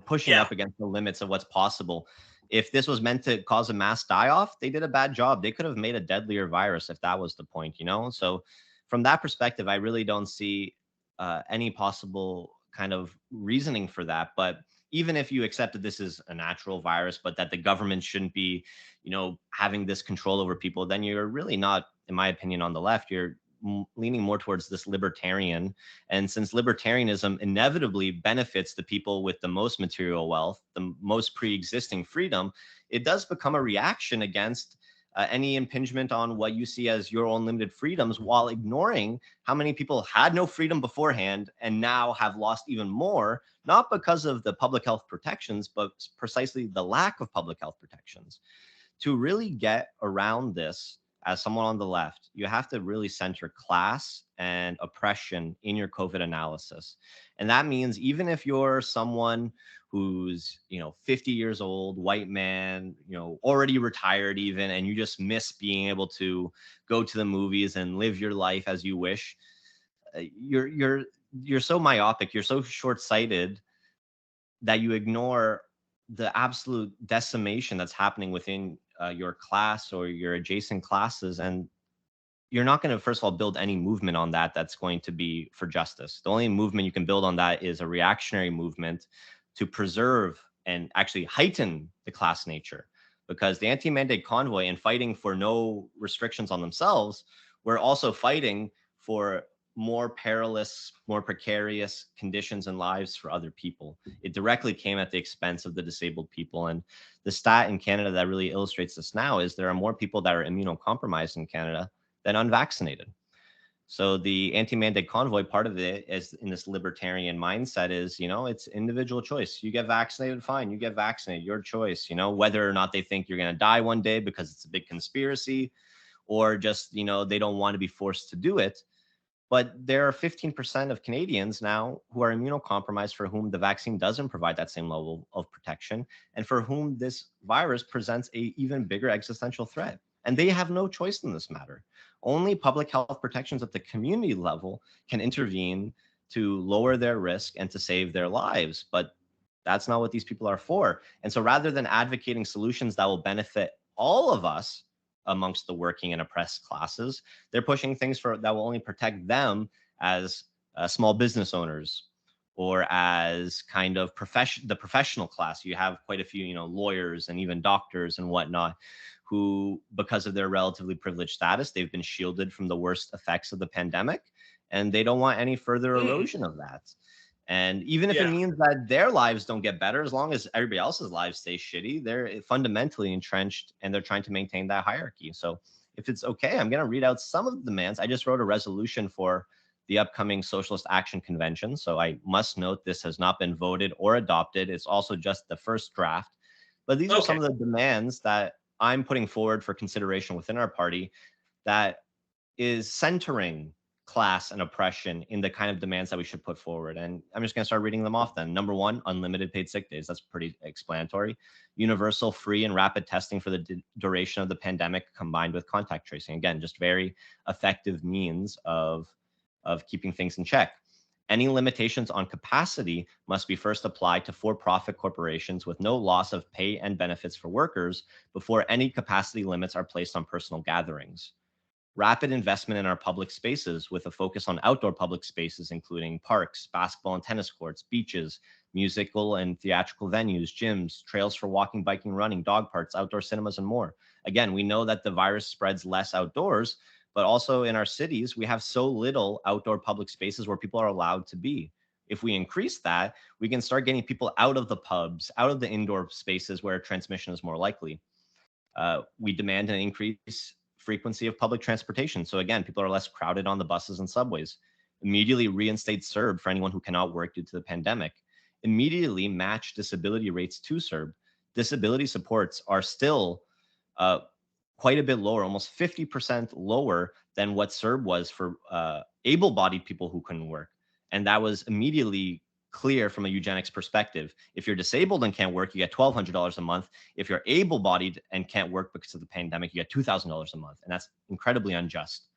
pushing Yeah. up against the limits of what's possible. If this was meant to cause a mass die-off, they did a bad job. They could have made a deadlier virus if that was the point, So from that perspective, I really don't see any possible kind of reasoning for that. But even if you accept that this is a natural virus, but that the government shouldn't be, having this control over people, then you're really not, in my opinion, on the left. You're leaning more towards this libertarian. And since libertarianism inevitably benefits the people with the most material wealth, the most pre-existing freedom, it does become a reaction against any impingement on what you see as your unlimited freedoms, while ignoring how many people had no freedom beforehand and now have lost even more, not because of the public health protections, but precisely the lack of public health protections. To really get around this, as someone on the left, you have to really center class and oppression in your COVID analysis. And that means even if you're someone who's, 50 years old, white man, already retired even, and you just miss being able to go to the movies and live your life as you wish, you're so myopic, you're so short-sighted that you ignore the absolute decimation that's happening within your class or your adjacent classes. And you're not going to, first of all, build any movement on that that's going to be for justice. The only movement you can build on that is a reactionary movement to preserve and actually heighten the class nature. Because the anti-mandate convoy, in fighting for no restrictions on themselves, were also fighting for more perilous, more precarious conditions and lives for other people. It directly came at the expense of the disabled people. And the stat in Canada that really illustrates this now is there are more people that are immunocompromised in Canada than unvaccinated. So the anti-mandate convoy, part of it is in this libertarian mindset is, it's individual choice. You get vaccinated, fine. You get vaccinated, your choice, whether or not they think you're going to die one day because it's a big conspiracy, or just, they don't want to be forced to do it. But there are 15% of Canadians now who are immunocompromised for whom the vaccine doesn't provide that same level of protection, and for whom this virus presents a even bigger existential threat. And they have no choice in this matter. Only public health protections at the community level can intervene to lower their risk and to save their lives. But that's not what these people are for. And so rather than advocating solutions that will benefit all of us amongst the working and oppressed classes, they're pushing things for that will only protect them as small business owners or as kind of the professional class. You have quite a few, lawyers and even doctors and whatnot, who, because of their relatively privileged status, they've been shielded from the worst effects of the pandemic, and they don't want any further erosion of that. And even if it means that their lives don't get better, as long as everybody else's lives stay shitty, they're fundamentally entrenched and they're trying to maintain that hierarchy. So if it's okay, I'm going to read out some of the demands. I just wrote a resolution for the upcoming Socialist Action Convention. So I must note this has not been voted or adopted. It's also just the first draft. But these are some of the demands that I'm putting forward for consideration within our party that is centering class and oppression in the kind of demands that we should put forward. And I'm just going to start reading them off then. Number one, unlimited paid sick days. That's pretty explanatory. Universal, free, and rapid testing for the duration of the pandemic combined with contact tracing. Again, just very effective means of keeping things in check. Any limitations on capacity must be first applied to for-profit corporations with no loss of pay and benefits for workers before any capacity limits are placed on personal gatherings. Rapid investment in our public spaces with a focus on outdoor public spaces, including parks, basketball and tennis courts, beaches, musical and theatrical venues, gyms, trails for walking, biking, running, dog parks, outdoor cinemas, and more. Again, we know that the virus spreads less outdoors, but also in our cities, we have so little outdoor public spaces where people are allowed to be. If we increase that, we can start getting people out of the pubs, out of the indoor spaces where transmission is more likely. We demand an increase frequency of public transportation. So again, people are less crowded on the buses and subways. Immediately reinstate CERB for anyone who cannot work due to the pandemic. Immediately match disability rates to CERB. Disability supports are still quite a bit lower, almost 50% lower than what CERB was for able-bodied people who couldn't work. And that was immediately clear from a eugenics perspective. If you're disabled and can't work, you get $1,200 a month. If you're able-bodied and can't work because of the pandemic, you get $2,000 a month. And that's incredibly unjust.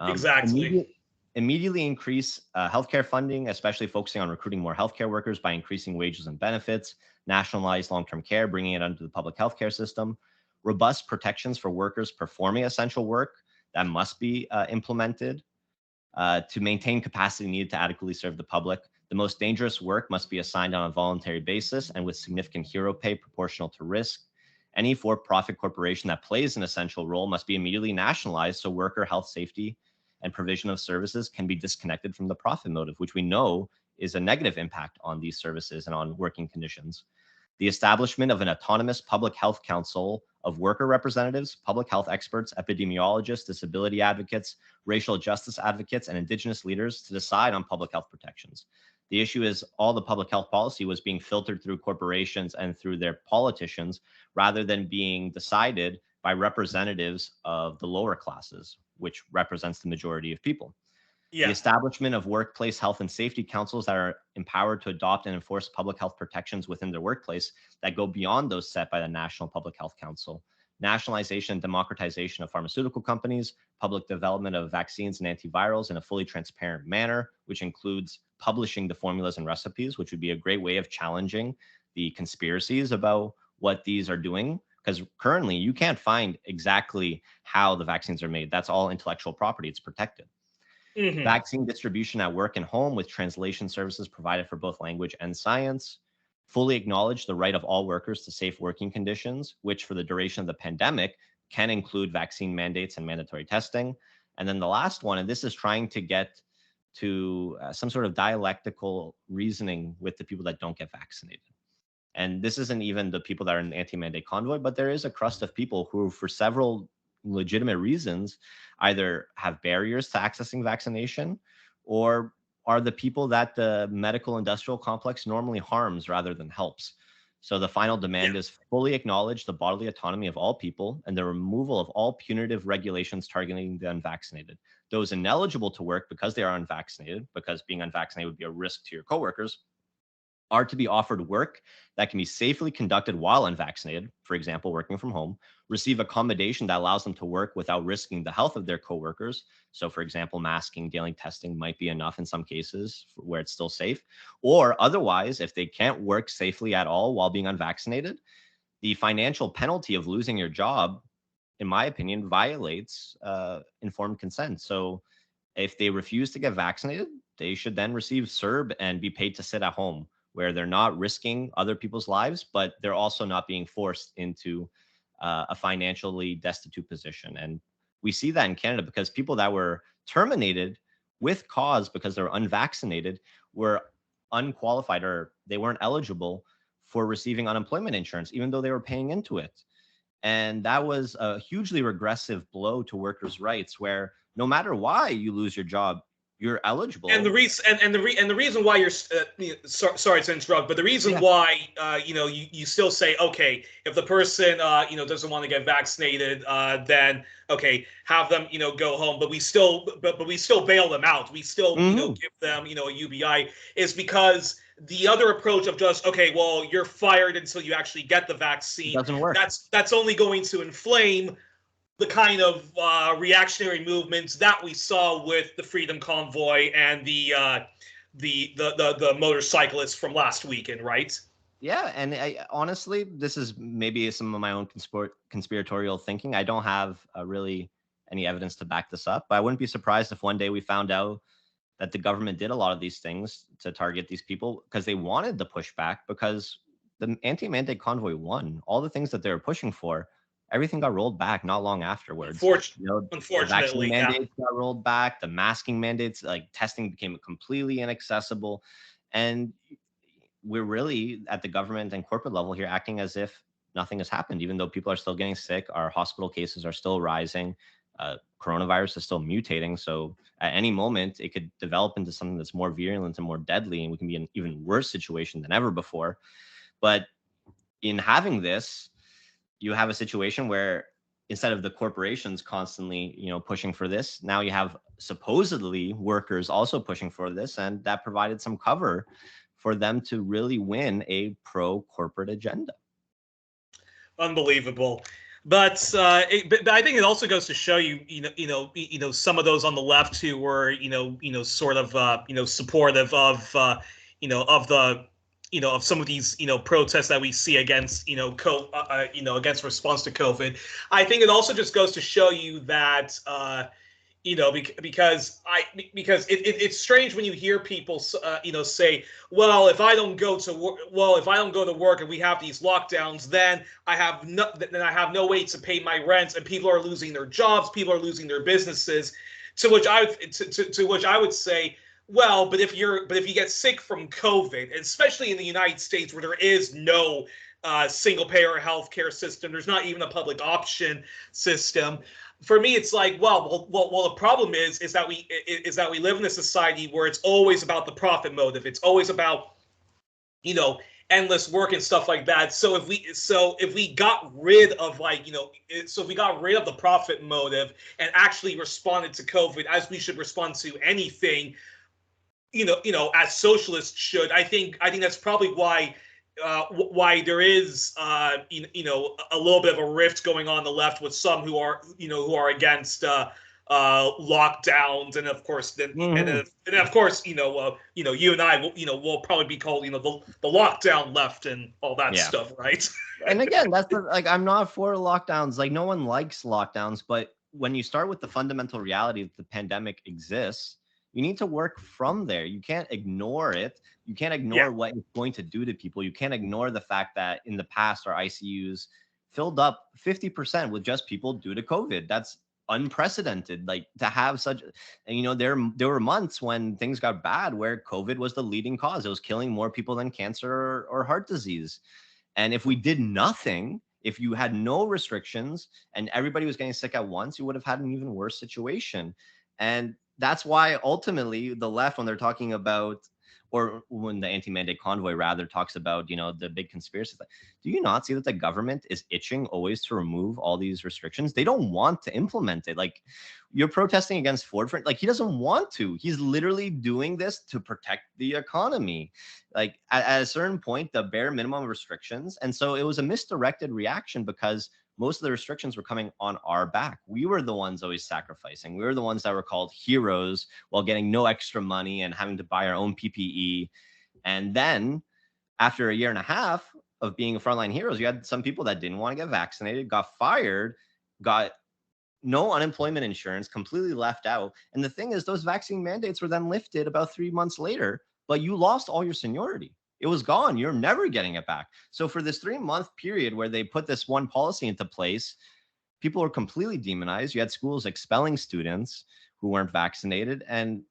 Exactly. Immediately increase healthcare funding, especially focusing on recruiting more healthcare workers by increasing wages and benefits, nationalize long-term care, bringing it under the public healthcare system, robust protections for workers performing essential work that must be implemented to maintain capacity needed to adequately serve the public. The most dangerous work must be assigned on a voluntary basis and with significant hero pay proportional to risk. Any for-profit corporation that plays an essential role must be immediately nationalized so worker health, safety, and provision of services can be disconnected from the profit motive, which we know is a negative impact on these services and on working conditions. The establishment of an autonomous public health council of worker representatives, public health experts, epidemiologists, disability advocates, racial justice advocates, and Indigenous leaders to decide on public health protections. The issue is all the public health policy was being filtered through corporations and through their politicians rather than being decided by representatives of the lower classes, which represents the majority of people. The establishment of workplace health and safety councils that are empowered to adopt and enforce public health protections within their workplace that go beyond those set by the National Public Health Council. Nationalization and democratization of pharmaceutical companies, public development of vaccines and antivirals in a fully transparent manner, which includes publishing the formulas and recipes, which would be a great way of challenging the conspiracies about what these are doing. Because currently you can't find exactly how the vaccines are made. That's all intellectual property. It's protected. Vaccine distribution at work and home with translation services provided for both language and science. Fully acknowledge the right of all workers to safe working conditions, which for the duration of the pandemic can include vaccine mandates and mandatory testing. And then the last one, and this is trying to get to some sort of dialectical reasoning with the people that don't get vaccinated. And this isn't even the people that are in the anti-mandate convoy, but there is a crust of people who, for several legitimate reasons, either have barriers to accessing vaccination or are the people that the medical industrial complex normally harms rather than helps. So the final demand is fully acknowledge the bodily autonomy of all people and the removal of all punitive regulations targeting the unvaccinated. those ineligible to work because they are unvaccinated, because being unvaccinated would be a risk to your coworkers, are to be offered work that can be safely conducted while unvaccinated, for example, working from home, receive accommodation that allows them to work without risking the health of their coworkers. So, for example, masking, daily testing might be enough in some cases where it's still safe. Or otherwise, if they can't work safely at all while being unvaccinated, the financial penalty of losing your job, in my opinion, violates informed consent. So if they refuse to get vaccinated, they should then receive CERB and be paid to sit at home, where they're not risking other people's lives, but they're also not being forced into a financially destitute position. And we see that in Canada because people that were terminated with cause because they're unvaccinated were unqualified, or they weren't eligible for receiving unemployment insurance, even though they were paying into it. And that was a hugely regressive blow to workers' rights, where no matter why you lose your job, you're eligible. And the reason and the reason why you're sorry to interrupt, but the reason why you still say, okay, if the person doesn't want to get vaccinated, then okay, have them go home, but we still bail them out. We still give them a UBI, is because the other approach of just, okay, well, you're fired until you actually get the vaccine, doesn't work. That's only going to inflame the kind of reactionary movements that we saw with the Freedom Convoy and the motorcyclists from last weekend, right? Yeah, and honestly, this is maybe some of my own conspiratorial thinking. I don't have really any evidence to back this up, but I wouldn't be surprised if one day we found out that the government did a lot of these things to target these people because they wanted the pushback, because the anti-mandate convoy won. All the things that they were pushing for, everything got rolled back not long afterwards. Unfortunately, the vaccine mandates got rolled back, the masking mandates, like testing became completely inaccessible. And we're really at the government and corporate level here acting as if nothing has happened, even though people are still getting sick. Our hospital cases are still rising. Coronavirus is still mutating. So at any moment, it could develop into something that's more virulent and more deadly, and we can be in an even worse situation than ever before. But in having this, you have a situation where instead of the corporations constantly, pushing for this, now you have supposedly workers also pushing for this, and that provided some cover for them to really win a pro-corporate agenda. Unbelievable. But I think it also goes to show you, some of those on the left who were, sort of, supportive of, of the, of some of these, protests that we see against, against response to COVID. I think it also just goes to show you that, because it's strange when you hear people, say, well, if I don't go to work and we have these lockdowns, then I have no way to pay my rent, and people are losing their jobs, people are losing their businesses. To which I would say, well, but if you get sick from COVID, especially in the United States where there is no single payer healthcare system, there's not even a public option system. For me, it's like, well, the problem is that we live in a society where it's always about the profit motive. It's always about, endless work and stuff like that. So if we got rid of if we got rid of the profit motive and actually responded to COVID as we should respond to anything, as socialists should, I think that's probably why there is a little bit of a rift going on the left with some who are against lockdowns, and of course and of course you and I will probably be called the lockdown left and all that stuff, right? And again, that's I'm not for lockdowns. Like, no one likes lockdowns, but when you start with the fundamental reality that the pandemic exists, you need to work from there. You can't ignore it. You can't ignore what it's going to do to people. You can't ignore the fact that in the past, our ICUs filled up 50% with just people due to COVID. That's unprecedented. Like, to have such, and there were months when things got bad where COVID was the leading cause. It was killing more people than cancer or heart disease. And if we did nothing, if you had no restrictions and everybody was getting sick at once, you would have had an even worse situation. And that's why ultimately the left, when they're talking about, or when the anti-mandate convoy rather talks about, the big conspiracy, do you not see that the government is itching always to remove all these restrictions? They don't want to implement it. Like, you're protesting against Ford for, like, he doesn't want to. He's literally doing this to protect the economy. Like, at a certain point, the bare minimum restrictions. And so it was a misdirected reaction because most of the restrictions were coming on our back. We were the ones always sacrificing. We were the ones that were called heroes while getting no extra money and having to buy our own PPE. And then after a year and a half of being frontline heroes, you had some people that didn't want to get vaccinated, got fired, got no unemployment insurance, completely left out. And the thing is, those vaccine mandates were then lifted about 3 months later, but you lost all your seniority. It was gone. You're never getting it back. So for this 3-month period where they put this one policy into place, people were completely demonized. You had schools expelling students who weren't vaccinated. And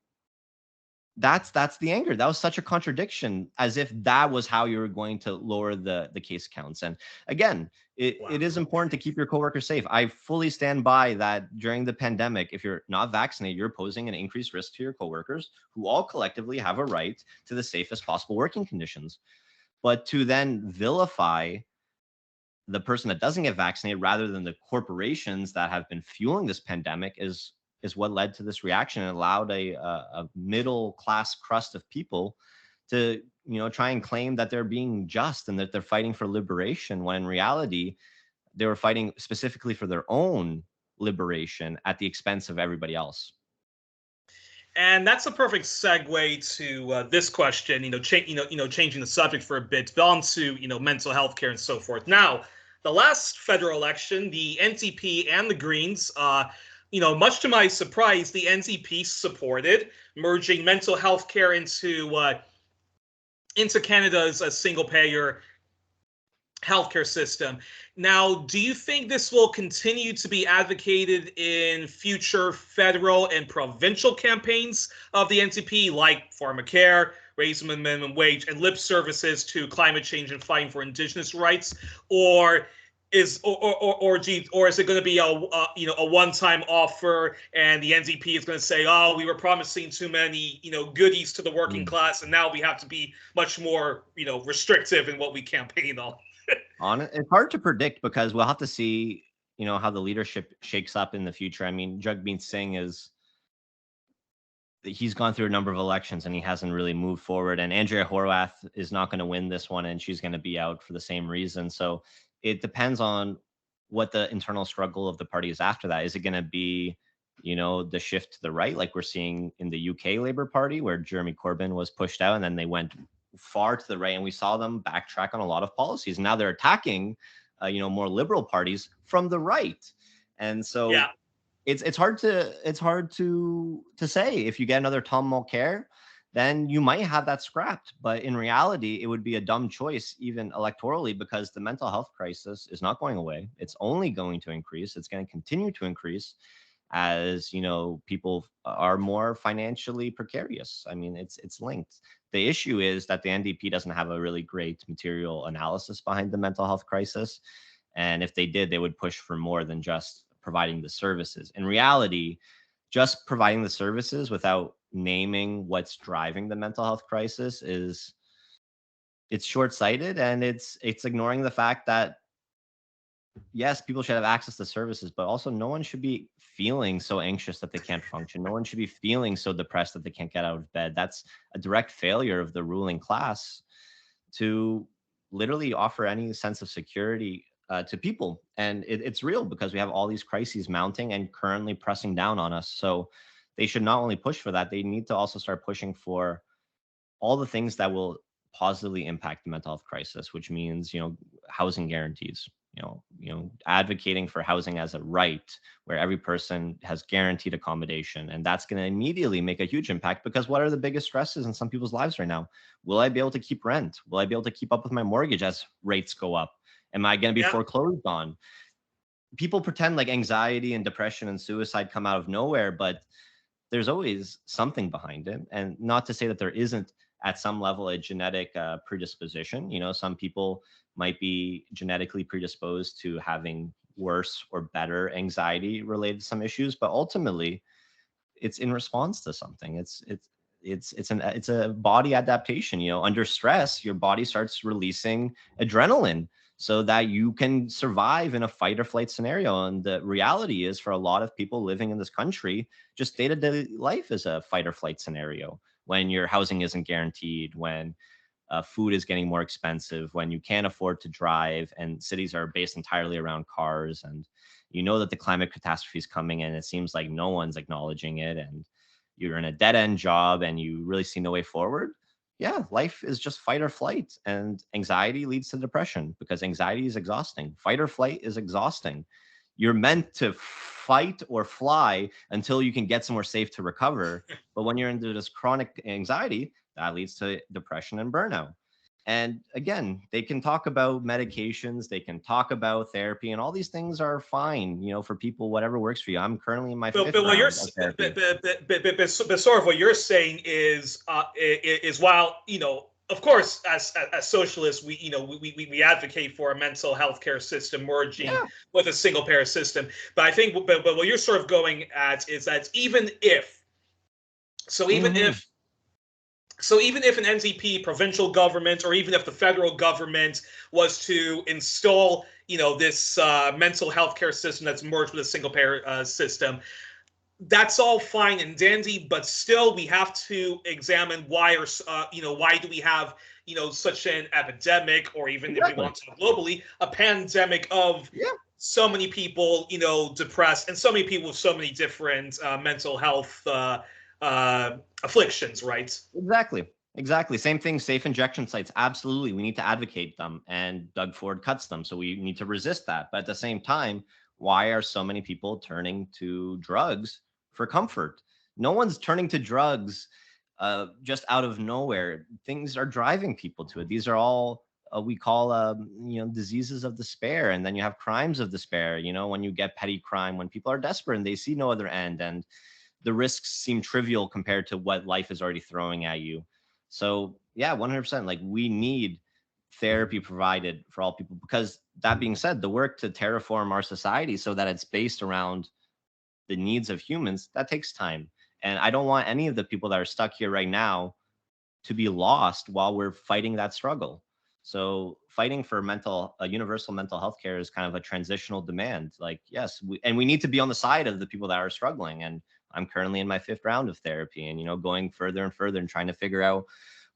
that's the anger. That was such a contradiction, as if that was how you were going to lower the case counts. And again, it is important to keep your coworkers safe. I fully stand by that. During the pandemic, if you're not vaccinated, you're posing an increased risk to your coworkers, who all collectively have a right to the safest possible working conditions. But to then vilify the person that doesn't get vaccinated rather than the corporations that have been fueling this pandemic is what led to this reaction, and allowed a middle class crust of people to try and claim that they're being just and that they're fighting for liberation, when in reality they were fighting specifically for their own liberation at the expense of everybody else. And that's a perfect segue to this question. Changing the subject for a bit, on to mental health care and so forth. Now, the last federal election, the NDP and the Greens, much to my surprise, the NDP supported merging mental health care into Canada's single-payer healthcare system. Now, do you think this will continue to be advocated in future federal and provincial campaigns of the NDP, like pharmacare, raising the minimum wage, and lip services to climate change and fighting for Indigenous rights, or is it going to be a one-time offer, and the NDP is going to say, oh, we were promising too many goodies to the working class, and now we have to be much more restrictive in what we campaign on? It's hard to predict, because we'll have to see how the leadership shakes up in the future. I mean, Jagmeet Singh he's gone through a number of elections and he hasn't really moved forward, and Andrea Horwath is not going to win this one, and she's going to be out for the same reason. So it depends on what the internal struggle of the party is after that. Is it going to be the shift to the right, like we're seeing in the UK Labour Party, where Jeremy Corbyn was pushed out and then they went far to the right, and we saw them backtrack on a lot of policies. Now they're attacking more liberal parties from the right. And so it's hard to say. If you get another Tom Mulcair, then you might have that scrapped. But in reality, it would be a dumb choice, even electorally, because the mental health crisis is not going away. It's only going to increase. It's going to continue to increase as people are more financially precarious. I mean, it's linked. The issue is that the NDP doesn't have a really great material analysis behind the mental health crisis. And if they did, they would push for more than just providing the services. In reality, just providing the services without naming what's driving the mental health crisis it's short-sighted, and it's ignoring the fact that, yes, people should have access to services, but also no one should be feeling so anxious that they can't function. No one should be feeling so depressed that they can't get out of bed. That's a direct failure of the ruling class to literally offer any sense of security to people. And it's real, because we have all these crises mounting and currently pressing down on us. So they should not only push for that, they need to also start pushing for all the things that will positively impact the mental health crisis, which means, housing guarantees, advocating for housing as a right, where every person has guaranteed accommodation. And that's going to immediately make a huge impact, because what are the biggest stresses in some people's lives right now? Will I be able to keep rent? Will I be able to keep up with my mortgage as rates go up? Am I going to be foreclosed on? People pretend like anxiety and depression and suicide come out of nowhere, but there's always something behind it. And not to say that there isn't at some level a genetic predisposition. Some people might be genetically predisposed to having worse or better anxiety related to some issues, but ultimately it's in response to something. it's a body adaptation. You know, under stress, your body starts releasing adrenaline so that you can survive in a fight or flight scenario. And the reality is, for a lot of people living in this country, just day-to-day life is a fight or flight scenario. When your housing isn't guaranteed, when food is getting more expensive, when you can't afford to drive, and cities are based entirely around cars, and you know that the climate catastrophe is coming, and it seems like no one's acknowledging it, and you're in a dead-end job and you really see no way forward. Yeah, life is just fight or flight, and anxiety leads to depression because anxiety is exhausting. Fight or flight is exhausting. You're meant to fight or fly until you can get somewhere safe to recover. But when you're into this chronic anxiety, that leads to depression and burnout. And again, they can talk about medications, they can talk about therapy, and all these things are fine, you know, for people, whatever works for you. I'm currently in my fifth round of therapy. But sort of what you're saying is while, you know, of course, as socialists, we advocate for a mental health care system merging with a single payer system. But I think, but what you're sort of going at is that even if an NDP provincial government, or even if the federal government was to install, you know, this mental health care system that's merged with a single payer system, that's all fine and dandy. But still, we have to examine why do we have, you know, such an epidemic, or even if we want to globally, a pandemic of so many people, you know, depressed, and so many people with so many different mental health afflictions, right? Exactly. Same thing. Safe injection sites. Absolutely. We need to advocate them, and Doug Ford cuts them. So we need to resist that. But at the same time, why are so many people turning to drugs for comfort? No one's turning to drugs just out of nowhere. Things are driving people to it. These are all we call diseases of despair. And then you have crimes of despair. You know, when you get petty crime, when people are desperate and they see no other end, and the risks seem trivial compared to what life is already throwing at you. So yeah, 100%. Like, we need therapy provided for all people, because that being said, the work to terraform our society so that it's based around the needs of humans, that takes time. And I don't want any of the people that are stuck here right now to be lost while we're fighting that struggle. So fighting for universal mental health care is kind of a transitional demand. Like, yes, we need to be on the side of the people that are struggling. And I'm currently in my fifth round of therapy, and, you know, going further and further and trying to figure out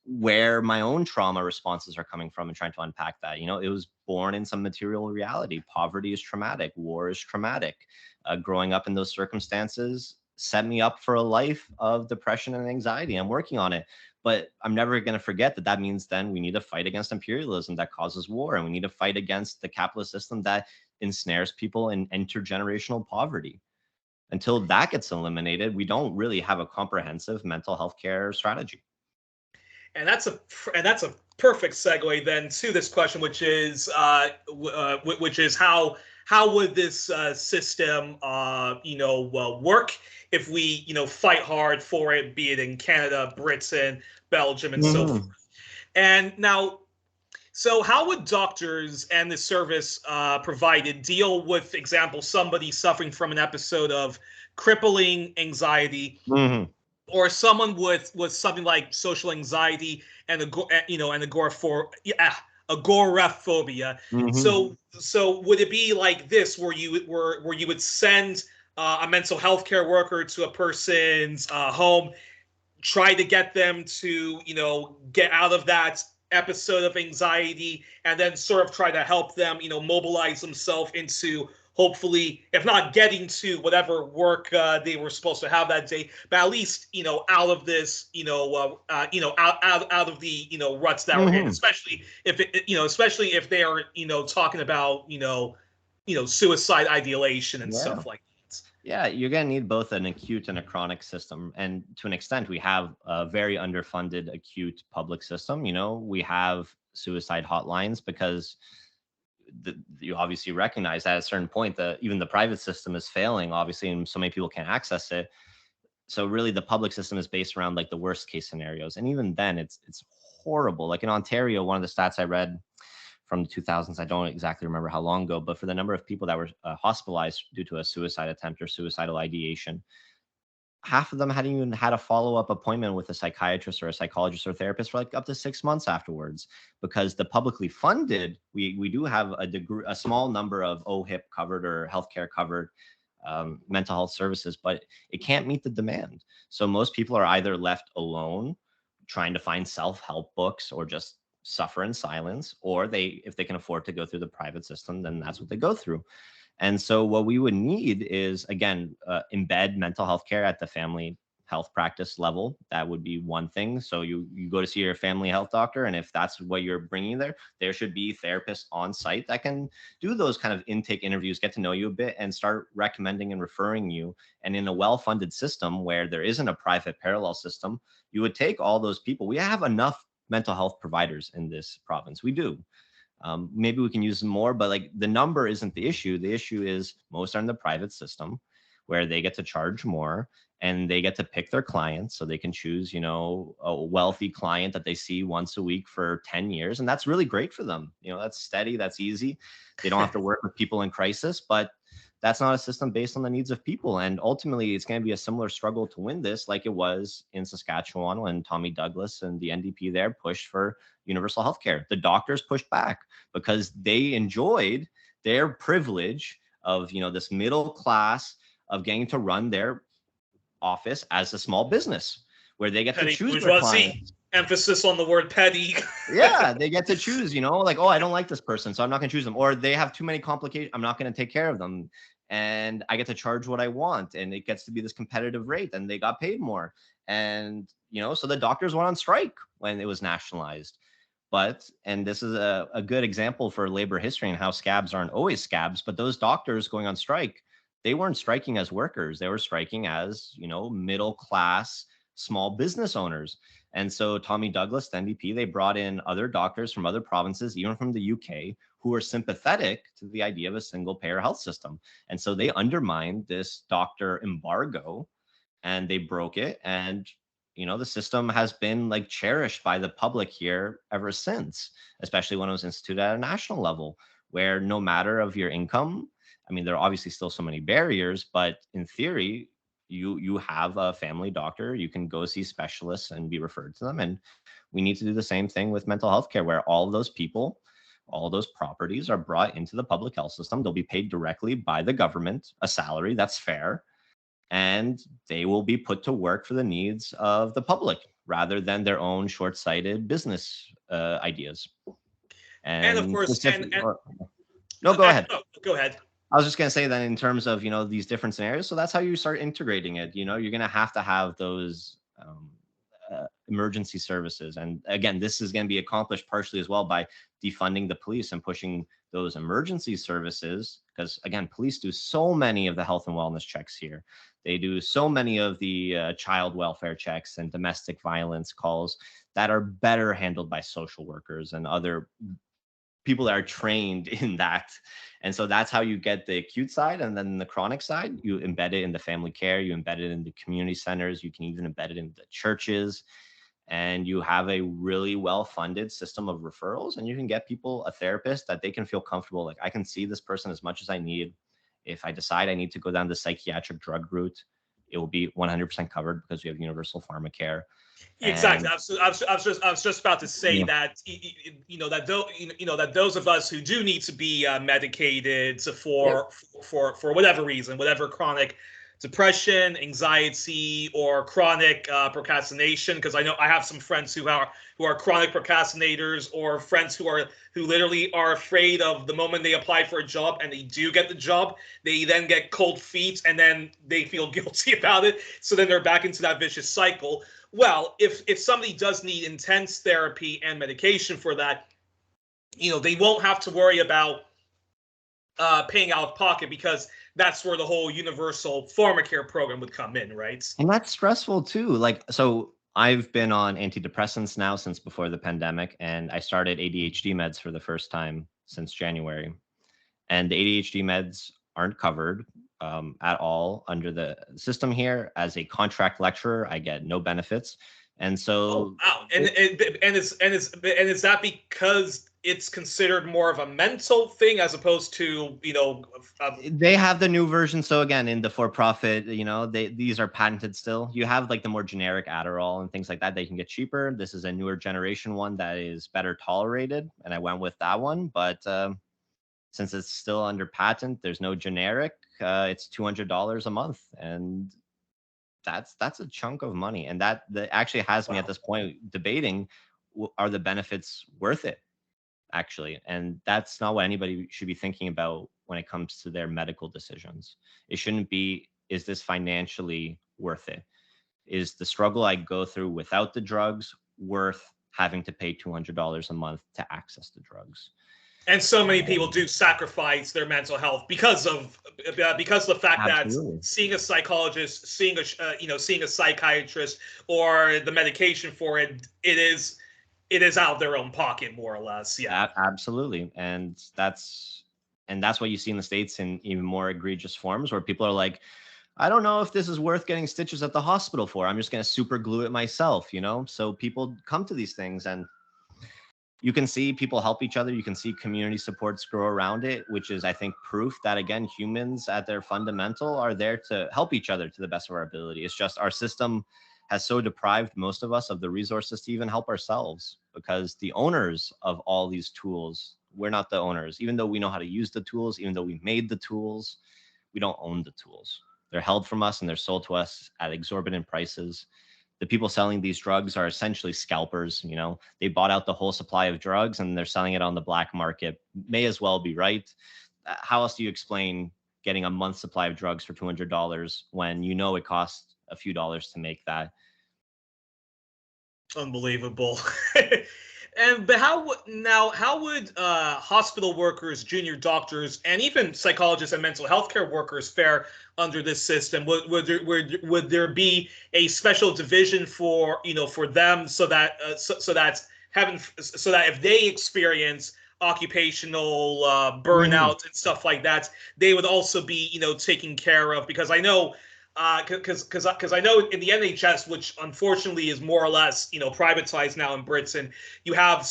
where my own trauma responses are coming from and trying to unpack that. You know, it was born in some material reality. Poverty is traumatic. War is traumatic. Growing up in those circumstances set me up for a life of depression and anxiety. I'm working on it. But I'm never going to forget that means then we need to fight against imperialism that causes war, and we need to fight against the capitalist system that ensnares people in intergenerational poverty. Until that gets eliminated, we don't really have a comprehensive mental health care strategy. And that's a perfect segue then to this question, which is how would this system work if we, you know, fight hard for it, be it in Canada, Britain, Belgium, and so forth. And now, so how would doctors and the service provided deal with, example, somebody suffering from an episode of crippling anxiety, or someone with something like social anxiety and agoraphobia? So would it be like this, where you would send a mental health care worker to a person's home, try to get them to, you know, get out of that episode of anxiety, and then sort of try to help them, you know, mobilize themselves into, hopefully, if not getting to whatever work they were supposed to have that day, but at least, you know, out of this, out of the, you know, ruts that we're in, especially if they are, you know, talking about, suicide ideation and stuff like that. Yeah, you're going to need both an acute and a chronic system. And to an extent, we have a very underfunded acute public system. You know, we have suicide hotlines because you obviously recognize that at a certain point that even the private system is failing, obviously, and so many people can't access it. So really, the public system is based around like the worst case scenarios. And even then, it's horrible. Like in Ontario, one of the stats I read from the 2000s, I don't exactly remember how long ago, but for the number of people that were hospitalized due to a suicide attempt or suicidal ideation, half of them hadn't even had a follow-up appointment with a psychiatrist or a psychologist or therapist for like up to 6 months afterwards, because the publicly funded, we do have a small number of OHIP covered or healthcare covered mental health services, but it can't meet the demand. So most people are either left alone trying to find self-help books or just suffer in silence, or if they can afford to go through the private system, then that's what they go through. And so what we would need is, again, embed mental health care at the family health practice level. That would be one thing. So you go to see your family health doctor, and if that's what you're bringing there should be therapists on site that can do those kind of intake interviews, get to know you a bit, and start recommending and referring you. And in a well-funded system where there isn't a private parallel system, you would take all those people. We have enough mental health providers in this province. We do. Maybe we can use more, but like the number isn't the issue. The issue is most are in the private system where they get to charge more and they get to pick their clients. So they can choose, a wealthy client that they see once a week for 10 years. And that's really great for them. That's steady, that's easy. They don't have to work with people in crisis, but that's not a system based on the needs of people. And ultimately, it's going to be a similar struggle to win this, like it was in Saskatchewan when Tommy Douglas and the NDP there pushed for universal healthcare. The doctors pushed back because they enjoyed their privilege of, this middle class of getting to run their office as a small business where they get petty to choose bourgeoisie. their clients. Emphasis on the word petty. Yeah, they get to choose, like, oh, I don't like this person, so I'm not going to choose them. Or they have too many complications, I'm not going to take care of them. And I get to charge what I want. And it gets to be this competitive rate. And they got paid more. And, so the doctors went on strike when it was nationalized. And this is a good example for labor history and how scabs aren't always scabs. But those doctors going on strike, they weren't striking as workers. They were striking as, middle class, small business owners. And so Tommy Douglas, the NDP, they brought in other doctors from other provinces, even from the UK, who were sympathetic to the idea of a single payer health system. And so they undermined this doctor embargo and they broke it. And, the system has been like cherished by the public here ever since, especially when it was instituted at a national level, where no matter of your income, I mean, there are obviously still so many barriers, but in theory, you have a family doctor, you can go see specialists and be referred to them. And we need to do the same thing with mental health care, where all those people, all those properties are brought into the public health system. They'll be paid directly by the government, a salary that's fair, and they will be put to work for the needs of the public rather than their own short-sighted business ideas. And of course, no, go ahead. Go ahead. I was just going to say that in terms of, these different scenarios. So that's how you start integrating it. You're going to have those emergency services. And again, this is going to be accomplished partially as well by defunding the police and pushing those emergency services. Because again, police do so many of the health and wellness checks here. They do so many of the child welfare checks and domestic violence calls that are better handled by social workers and other people that are trained in that. And so that's how you get the acute side. And then the chronic side, you embed it in the family care, you embed it in the community centers, you can even embed it in the churches. And you have a really well-funded system of referrals, and you can get people a therapist that they can feel comfortable. Like, I can see this person as much as I need. If I decide I need to go down the psychiatric drug route, it will be 100% covered because we have universal pharmacare. Exactly. I was just about to say that that those of us who do need to be medicated for whatever reason, whatever chronic depression, anxiety, or chronic procrastination, because I know I have some friends who are chronic procrastinators, or friends who literally are afraid of the moment they apply for a job and they do get the job, they then get cold feet and then they feel guilty about it. So then they're back into that vicious cycle. Well, if somebody does need intense therapy and medication for that, they won't have to worry about paying out of pocket, because that's where the whole universal pharmacare program would come in, right? And that's stressful too. Like, so I've been on antidepressants now since before the pandemic, and I started ADHD meds for the first time since January. And the ADHD meds aren't covered at all under the system here. As a contract lecturer, I get no benefits. And so, and is that because it's considered more of a mental thing as opposed to, They have the new version. So again, in the for-profit, these are patented still. You have like the more generic Adderall and things like that. They can get cheaper. This is a newer generation one that is better tolerated, and I went with that one. But since it's still under patent, there's no generic. It's $200 a month, and that's a chunk of money, and that actually has me at this point debating: are the benefits worth it? Actually, and that's not what anybody should be thinking about when it comes to their medical decisions. It shouldn't be, is this financially worth it? Is the struggle I go through without the drugs worth having to pay $200 a month to access the drugs? And so many people do sacrifice their mental health because of the fact Absolutely. that seeing a psychologist, seeing a psychiatrist, or the medication for it, it is out of their own pocket, more or less. Yeah, Absolutely. And that's what you see in the States in even more egregious forms, where people are like, I don't know if this is worth getting stitches at the hospital for. I'm just going to super glue it myself, So people come to these things, and you can see people help each other. You can see community supports grow around it, which is, I think, proof that, again, humans at their fundamental are there to help each other to the best of our ability. It's just our system has so deprived most of us of the resources to even help ourselves, because the owners of all these tools, we're not the owners. Even though we know how to use the tools, even though we made the tools, we don't own the tools. They're held from us and they're sold to us at exorbitant prices. The people selling these drugs are essentially scalpers. They bought out the whole supply of drugs and they're selling it on the black market. May as well be, right? How else do you explain getting a month's supply of drugs for $200 when it costs a few dollars to make that? Unbelievable. But how would hospital workers, junior doctors, and even psychologists and mental health care workers fare under this system? Would there be a special division for them, so that if they experience occupational burnout and stuff like that, they would also be taken care of? Because I know. Because I know in the NHS, which unfortunately is more or less privatized now in Britain, you have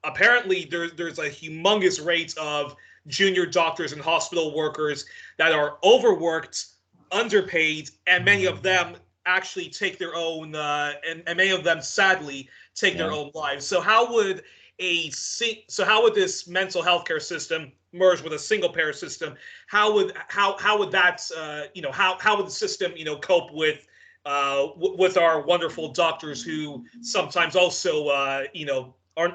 apparently there's a humongous rate of junior doctors and hospital workers that are overworked, underpaid, and many of them actually take their own and many of them sadly take their own lives. So how would this mental health care system merge with a single payer system? How would that how would the system cope with our wonderful doctors, who sometimes also are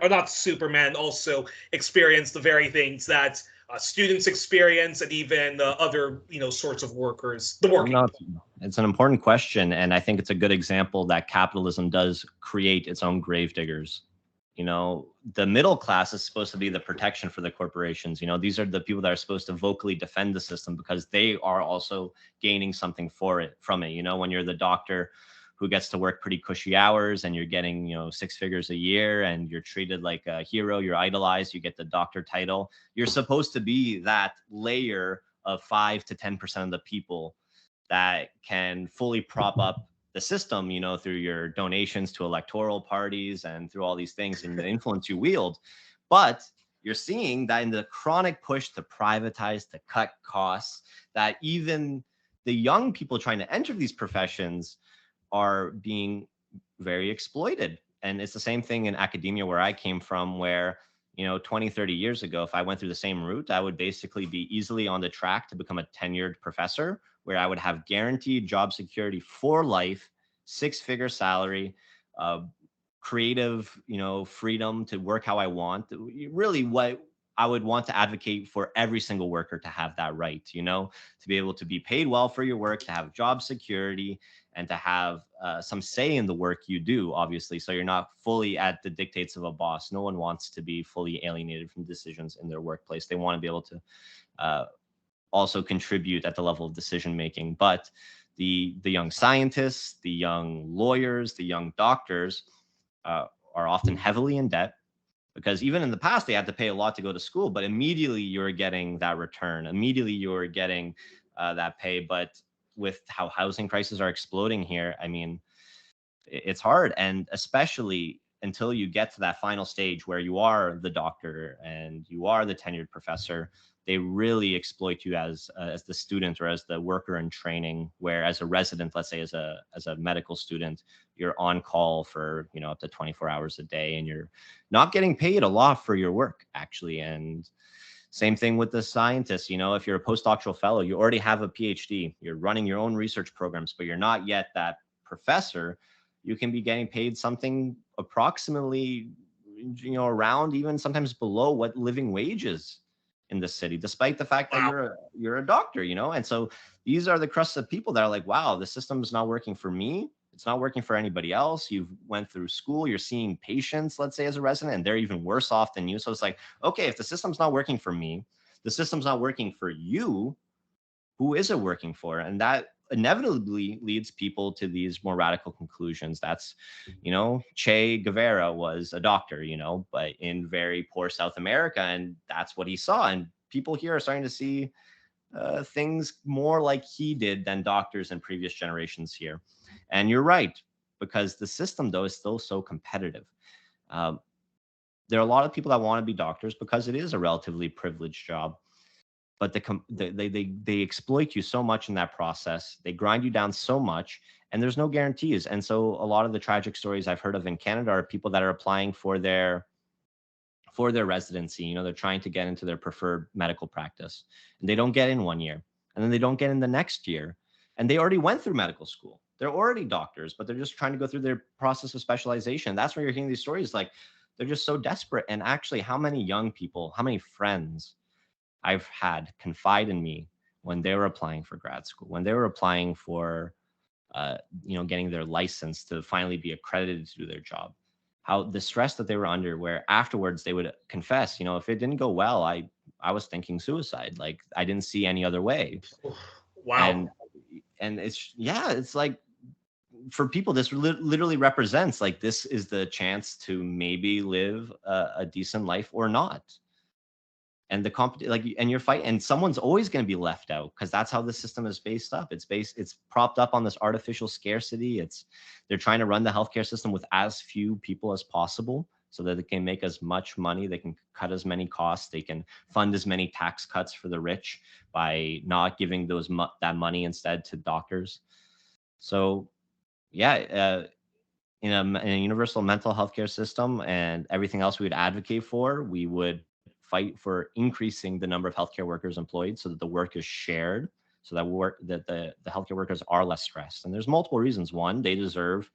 not Superman, also experience the very things that students experience, and even other sorts of workers, the working. It's an important question, and I think it's a good example that capitalism does create its own gravediggers. The middle class is supposed to be the protection for the corporations. These are the people that are supposed to vocally defend the system, because they are also gaining something from it. When you're the doctor who gets to work pretty cushy hours and you're getting, 6 figures a year and you're treated like a hero, you're idolized, you get the doctor title. You're supposed to be that layer of 5 to 10% of the people that can fully prop up the system, through your donations to electoral parties and through all these things and the influence you wield. But you're seeing that in the chronic push to privatize, to cut costs, that even the young people trying to enter these professions are being very exploited. And it's the same thing in academia, where I came from, where 20, 30 years ago, if I went through the same route, I would basically be easily on the track to become a tenured professor, where I would have guaranteed job security for life, 6-figure salary, creative, freedom to work how I want. Really, what I would want to advocate for every single worker to have that right, to be able to be paid well for your work, to have job security, and to have some say in the work you do, obviously. So you're not fully at the dictates of a boss. No one wants to be fully alienated from decisions in their workplace. They want to be able to also contribute at the level of decision making. But the young scientists, the young lawyers, the young doctors are often heavily in debt, because even in the past they had to pay a lot to go to school, but immediately you're getting that return. Immediately you're getting that pay. But with how housing prices are exploding here, I mean, it's hard. And especially until you get to that final stage where you are the doctor and you are the tenured professor, they really exploit you as the student or as the worker in training, where as a resident, let's say as a medical student, you're on call for, you know, up to 24 hours a day, and you're not getting paid a lot for your work, actually. And same thing with the scientists. You know, if you're a postdoctoral fellow, you already have a PhD, you're running your own research programs, but you're not yet that professor. You can be getting paid something approximately, you know, around even sometimes below what living wage is in the city, despite the fact that you're a doctor, you know. And so these are the crust of people that are like, wow, the system's not working for me. It's not working for anybody else. You've went through school, you're seeing patients, let's say, as a resident, and they're even worse off than you. So it's like, okay, if the system's not working for me, the system's not working for you, who is it working for? And that inevitably leads people to these more radical conclusions. That's, you know, Che Guevara was a doctor, you know, but in very poor South America, and that's what he saw. And people here are starting to see things more like he did than doctors in previous generations here. And you're right, because the system, though, is still so competitive. There are a lot of people that want to be doctors because it is a relatively privileged job. But they exploit you so much in that process. They grind you down so much, and there's no guarantees. And so a lot of the tragic stories I've heard of in Canada are people that are applying for their residency. You know, they're trying to get into their preferred medical practice, and they don't get in 1 year, and then they don't get in the next year, and they already went through medical school. They're already doctors, but they're just trying to go through their process of specialization. That's where you're hearing these stories. Like, they're just so desperate. And actually, how many young people, how many friends I've had confide in me when they were applying for grad school, when they were applying for, you know, getting their license to finally be accredited to do their job, how the stress that they were under, where afterwards they would confess, you know, if it didn't go well, I was thinking suicide. Like, I didn't see any other way. Wow. And it's, yeah, it's like, for people, this literally represents, like, this is the chance to maybe live a decent life or not. And and you're fighting, and someone's always going to be left out, because that's how the system is based up. It's propped up on this artificial scarcity. They're trying to run the healthcare system with as few people as possible so that they can make as much money. They can cut as many costs. They can fund as many tax cuts for the rich by not giving that money instead to doctors. So yeah, in a universal mental health care system and everything else we would advocate for, we would fight for increasing the number of healthcare workers employed so that the work is shared, so that the healthcare workers are less stressed. And there's multiple reasons. One, they deserve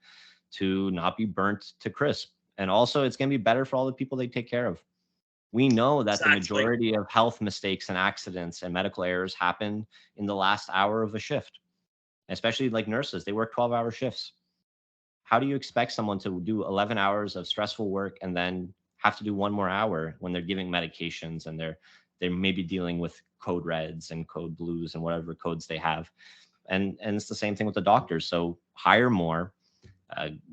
to not be burnt to crisp. And also, it's going to be better for all the people they take care of. We know that the majority of health mistakes and accidents and medical errors happen in the last hour of a shift, especially like nurses. They work 12-hour shifts. How do you expect someone to do 11 hours of stressful work and then have to do 1 more hour when they're giving medications and they're maybe dealing with code reds and code blues and whatever codes they have? And it's the same thing with the doctors. So hire more,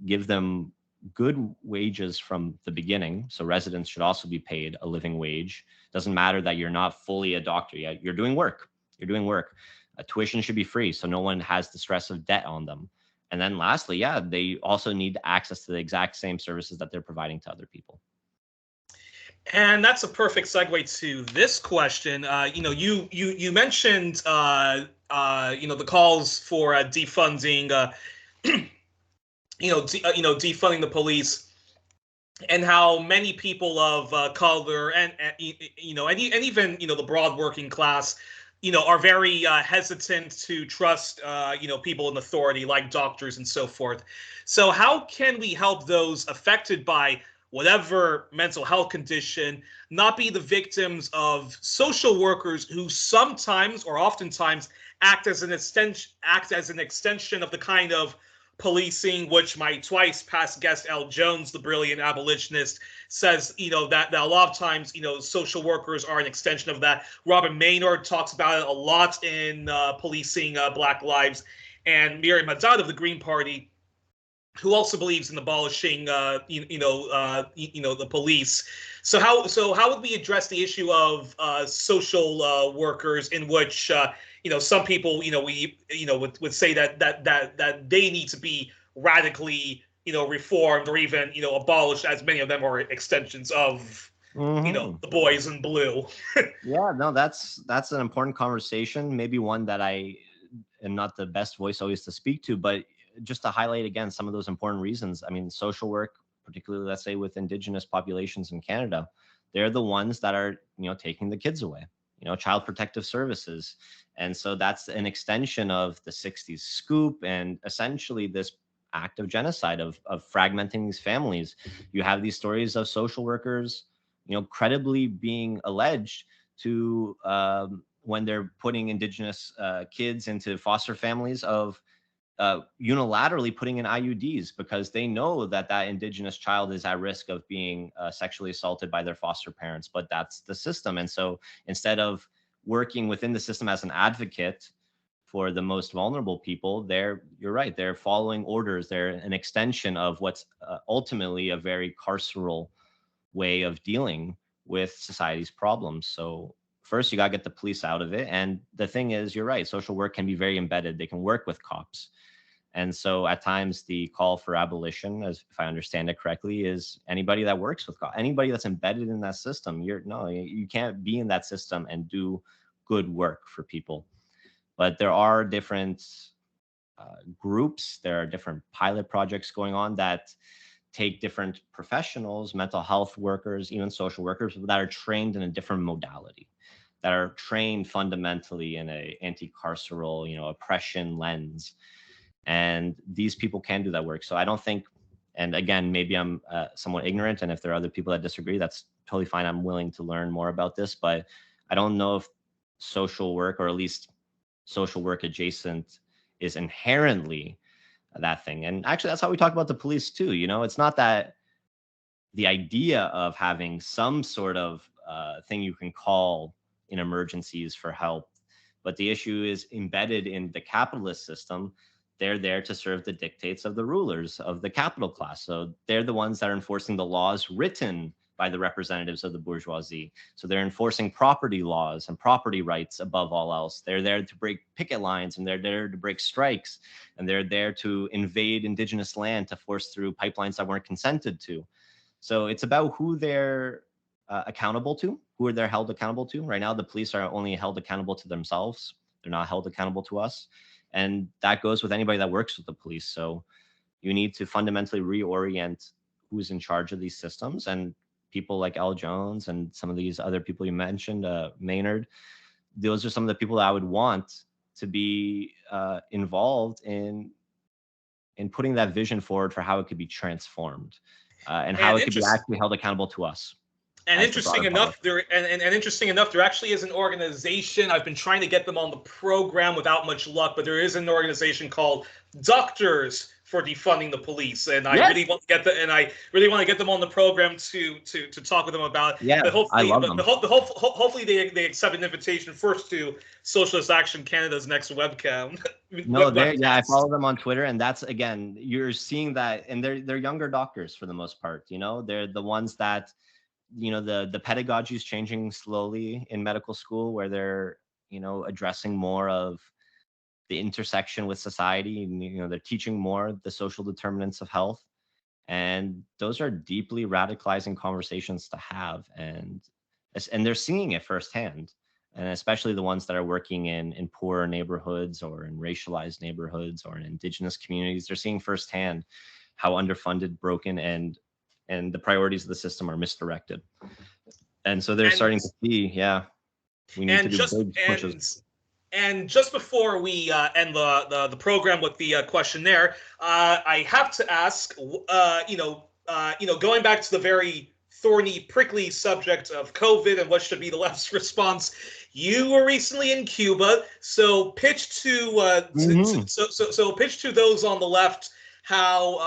give them good wages from the beginning. So residents should also be paid a living wage. Doesn't matter that you're not fully a doctor yet. You're doing work. Tuition should be free, so no one has the stress of debt on them. And then lastly, yeah, they also need access to the exact same services that they're providing to other people. And that's a perfect segue to this question. You know, you mentioned you know, the calls for defunding, defunding the police, and how many people of color and you know, and even, you know, the broad working class, you know, are very hesitant to trust you know, people in authority like doctors and so forth. So how can we help those affected by whatever mental health condition not be the victims of social workers who sometimes or oftentimes act as an extension of the kind of policing which my twice past guest L. Jones, the brilliant abolitionist, says, you know, that a lot of times, you know, social workers are an extension of that. Robin Maynard talks about it a lot in Policing Black Lives, and Miriam Haddad of the Green Party, who also believes in abolishing, the police. So how would we address the issue of social workers, in which you know, some people, you know, would say that they need to be radically, reformed or even, abolished, as many of them are extensions of, the boys in blue. Yeah, no, that's an important conversation. Maybe one that I am not the best voice always to speak to, but just to highlight again some of those important reasons. I mean, social work, particularly, let's say, with Indigenous populations in Canada, they're the ones that are, taking the kids away, Child Protective Services. And so that's an extension of the 60s scoop and essentially this act of genocide, of fragmenting these families. You have these stories of social workers, credibly being alleged to, when they're putting Indigenous kids into foster families, of unilaterally putting in IUDs because they know that Indigenous child is at risk of being sexually assaulted by their foster parents. But that's the system. And so instead of working within the system as an advocate for the most vulnerable people, you're right, they're following orders. They're an extension of what's ultimately a very carceral way of dealing with society's problems. So first, you got to get the police out of it. And the thing is, you're right, social work can be very embedded. They can work with cops. And so at times the call for abolition, as if I understand it correctly, is anybody that works with cops, anybody that's embedded in that system. You can't be in that system and do good work for people. But there are different groups, there are different pilot projects going on that take different professionals, mental health workers, even social workers that are trained in a different modality, that are trained fundamentally in a anti-carceral, oppression lens. And these people can do that work. So I don't think, and again, maybe I'm somewhat ignorant, and if there are other people that disagree, that's totally fine. I'm willing to learn more about this, but I don't know if social work, or at least social work adjacent, is inherently that thing. And actually, that's how we talk about the police too. It's not that the idea of having some sort of thing you can call in emergencies for help, but the issue is embedded in the capitalist system. They're there to serve the dictates of the rulers of the capital class. So they're the ones that are enforcing the laws written by the representatives of the bourgeoisie. So they're enforcing property laws and property rights above all else. They're there to break picket lines, and they're there to break strikes, and they're there to invade Indigenous land to force through pipelines that weren't consented to. So it's about who they're accountable to, who are they held accountable to. Right now, the police are only held accountable to themselves. They're not held accountable to us. And that goes with anybody that works with the police. So you need to fundamentally reorient who's in charge of these systems. And people like L. Jones and some of these other people you mentioned, Maynard, those are some of the people that I would want to be involved in putting that vision forward for how it could be transformed and how it could be actually held accountable to us. And interesting enough, there actually is an organization. I've been trying to get them on the program without much luck, but there is an organization called Doctors for Defunding the Police, and I really want to get them on the program to talk with them about it. Yeah, but hopefully, I love them. Hopefully they accept an invitation first to Socialist Action Canada's next webcam. No, I follow them on Twitter, and that's, again, you're seeing that, and they're younger doctors for the most part. They're the ones that, the pedagogy is changing slowly in medical school, where they're addressing more of the intersection with society, and they're teaching more the social determinants of health, and those are deeply radicalizing conversations to have, and they're seeing it firsthand, and especially the ones that are working in poorer neighborhoods or in racialized neighborhoods or in Indigenous communities. They're seeing firsthand how underfunded, broken, and the priorities of the system are misdirected, and so they're starting to see, we need to do big pushes. And just before we end the program with the questionnaire, I have to ask, going back to the very thorny, prickly subject of COVID and what should be the left's response. You were recently in Cuba, so pitch to pitch to those on the left how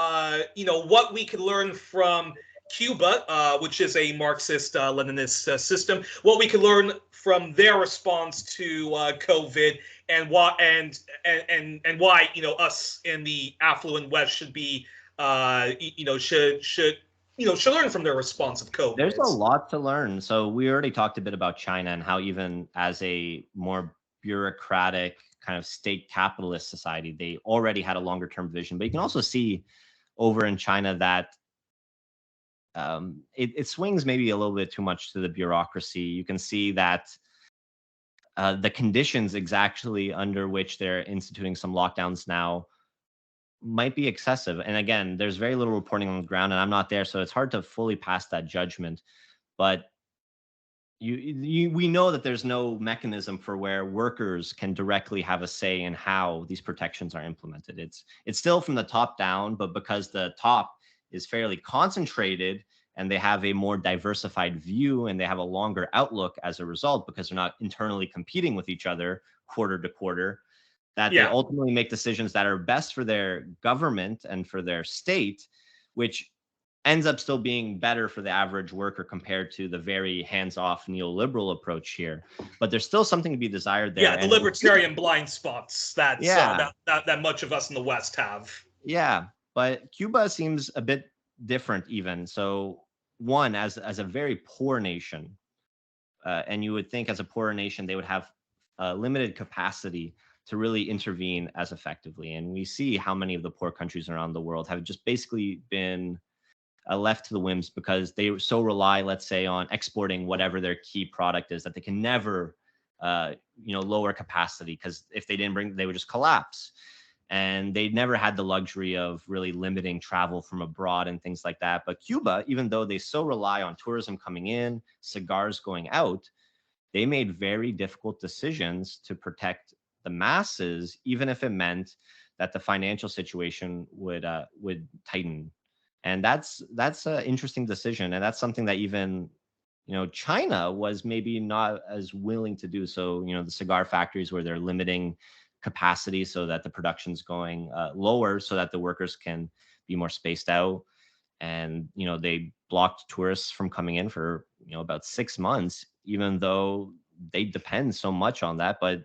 what we could learn from Cuba, which is a Marxist Leninist system, what we could learn from their response to COVID, and why why us in the affluent West should be should learn from their response of COVID. There's a lot to learn. So we already talked a bit about China and how even as a more bureaucratic kind of state capitalist society, they already had a longer term vision. But you can also see over in China that it swings maybe a little bit too much to the bureaucracy. You can see that the conditions exactly under which they're instituting some lockdowns now might be excessive. And again, there's very little reporting on the ground, and I'm not there, so it's hard to fully pass that judgment. But we know that there's no mechanism for where workers can directly have a say in how these protections are implemented. It's still from the top down, but because the top is fairly concentrated and they have a more diversified view and they have a longer outlook as a result, because they're not internally competing with each other quarter to quarter, that they ultimately make decisions that are best for their government and for their state, which ends up still being better for the average worker compared to the very hands-off neoliberal approach here. But there's still something to be desired there. Yeah, the libertarian blind spots that much of us in the West have. Yeah, but Cuba seems a bit different even. So one, as a very poor nation, and you would think as a poorer nation, they would have limited capacity to really intervene as effectively. And we see how many of the poor countries around the world have just basically been left to the whims because they so rely, let's say, on exporting whatever their key product is that they can never, lower capacity, because if they didn't bring, they would just collapse. And they never had the luxury of really limiting travel from abroad and things like that. But Cuba, even though they so rely on tourism coming in, cigars going out, they made very difficult decisions to protect the masses, even if it meant that the financial situation would tighten. And that's an interesting decision, and that's something that even China was maybe not as willing to do. So the cigar factories where they're limiting capacity so that the production's going lower, so that the workers can be more spaced out, and they blocked tourists from coming in for about 6 months, even though they depend so much on that. But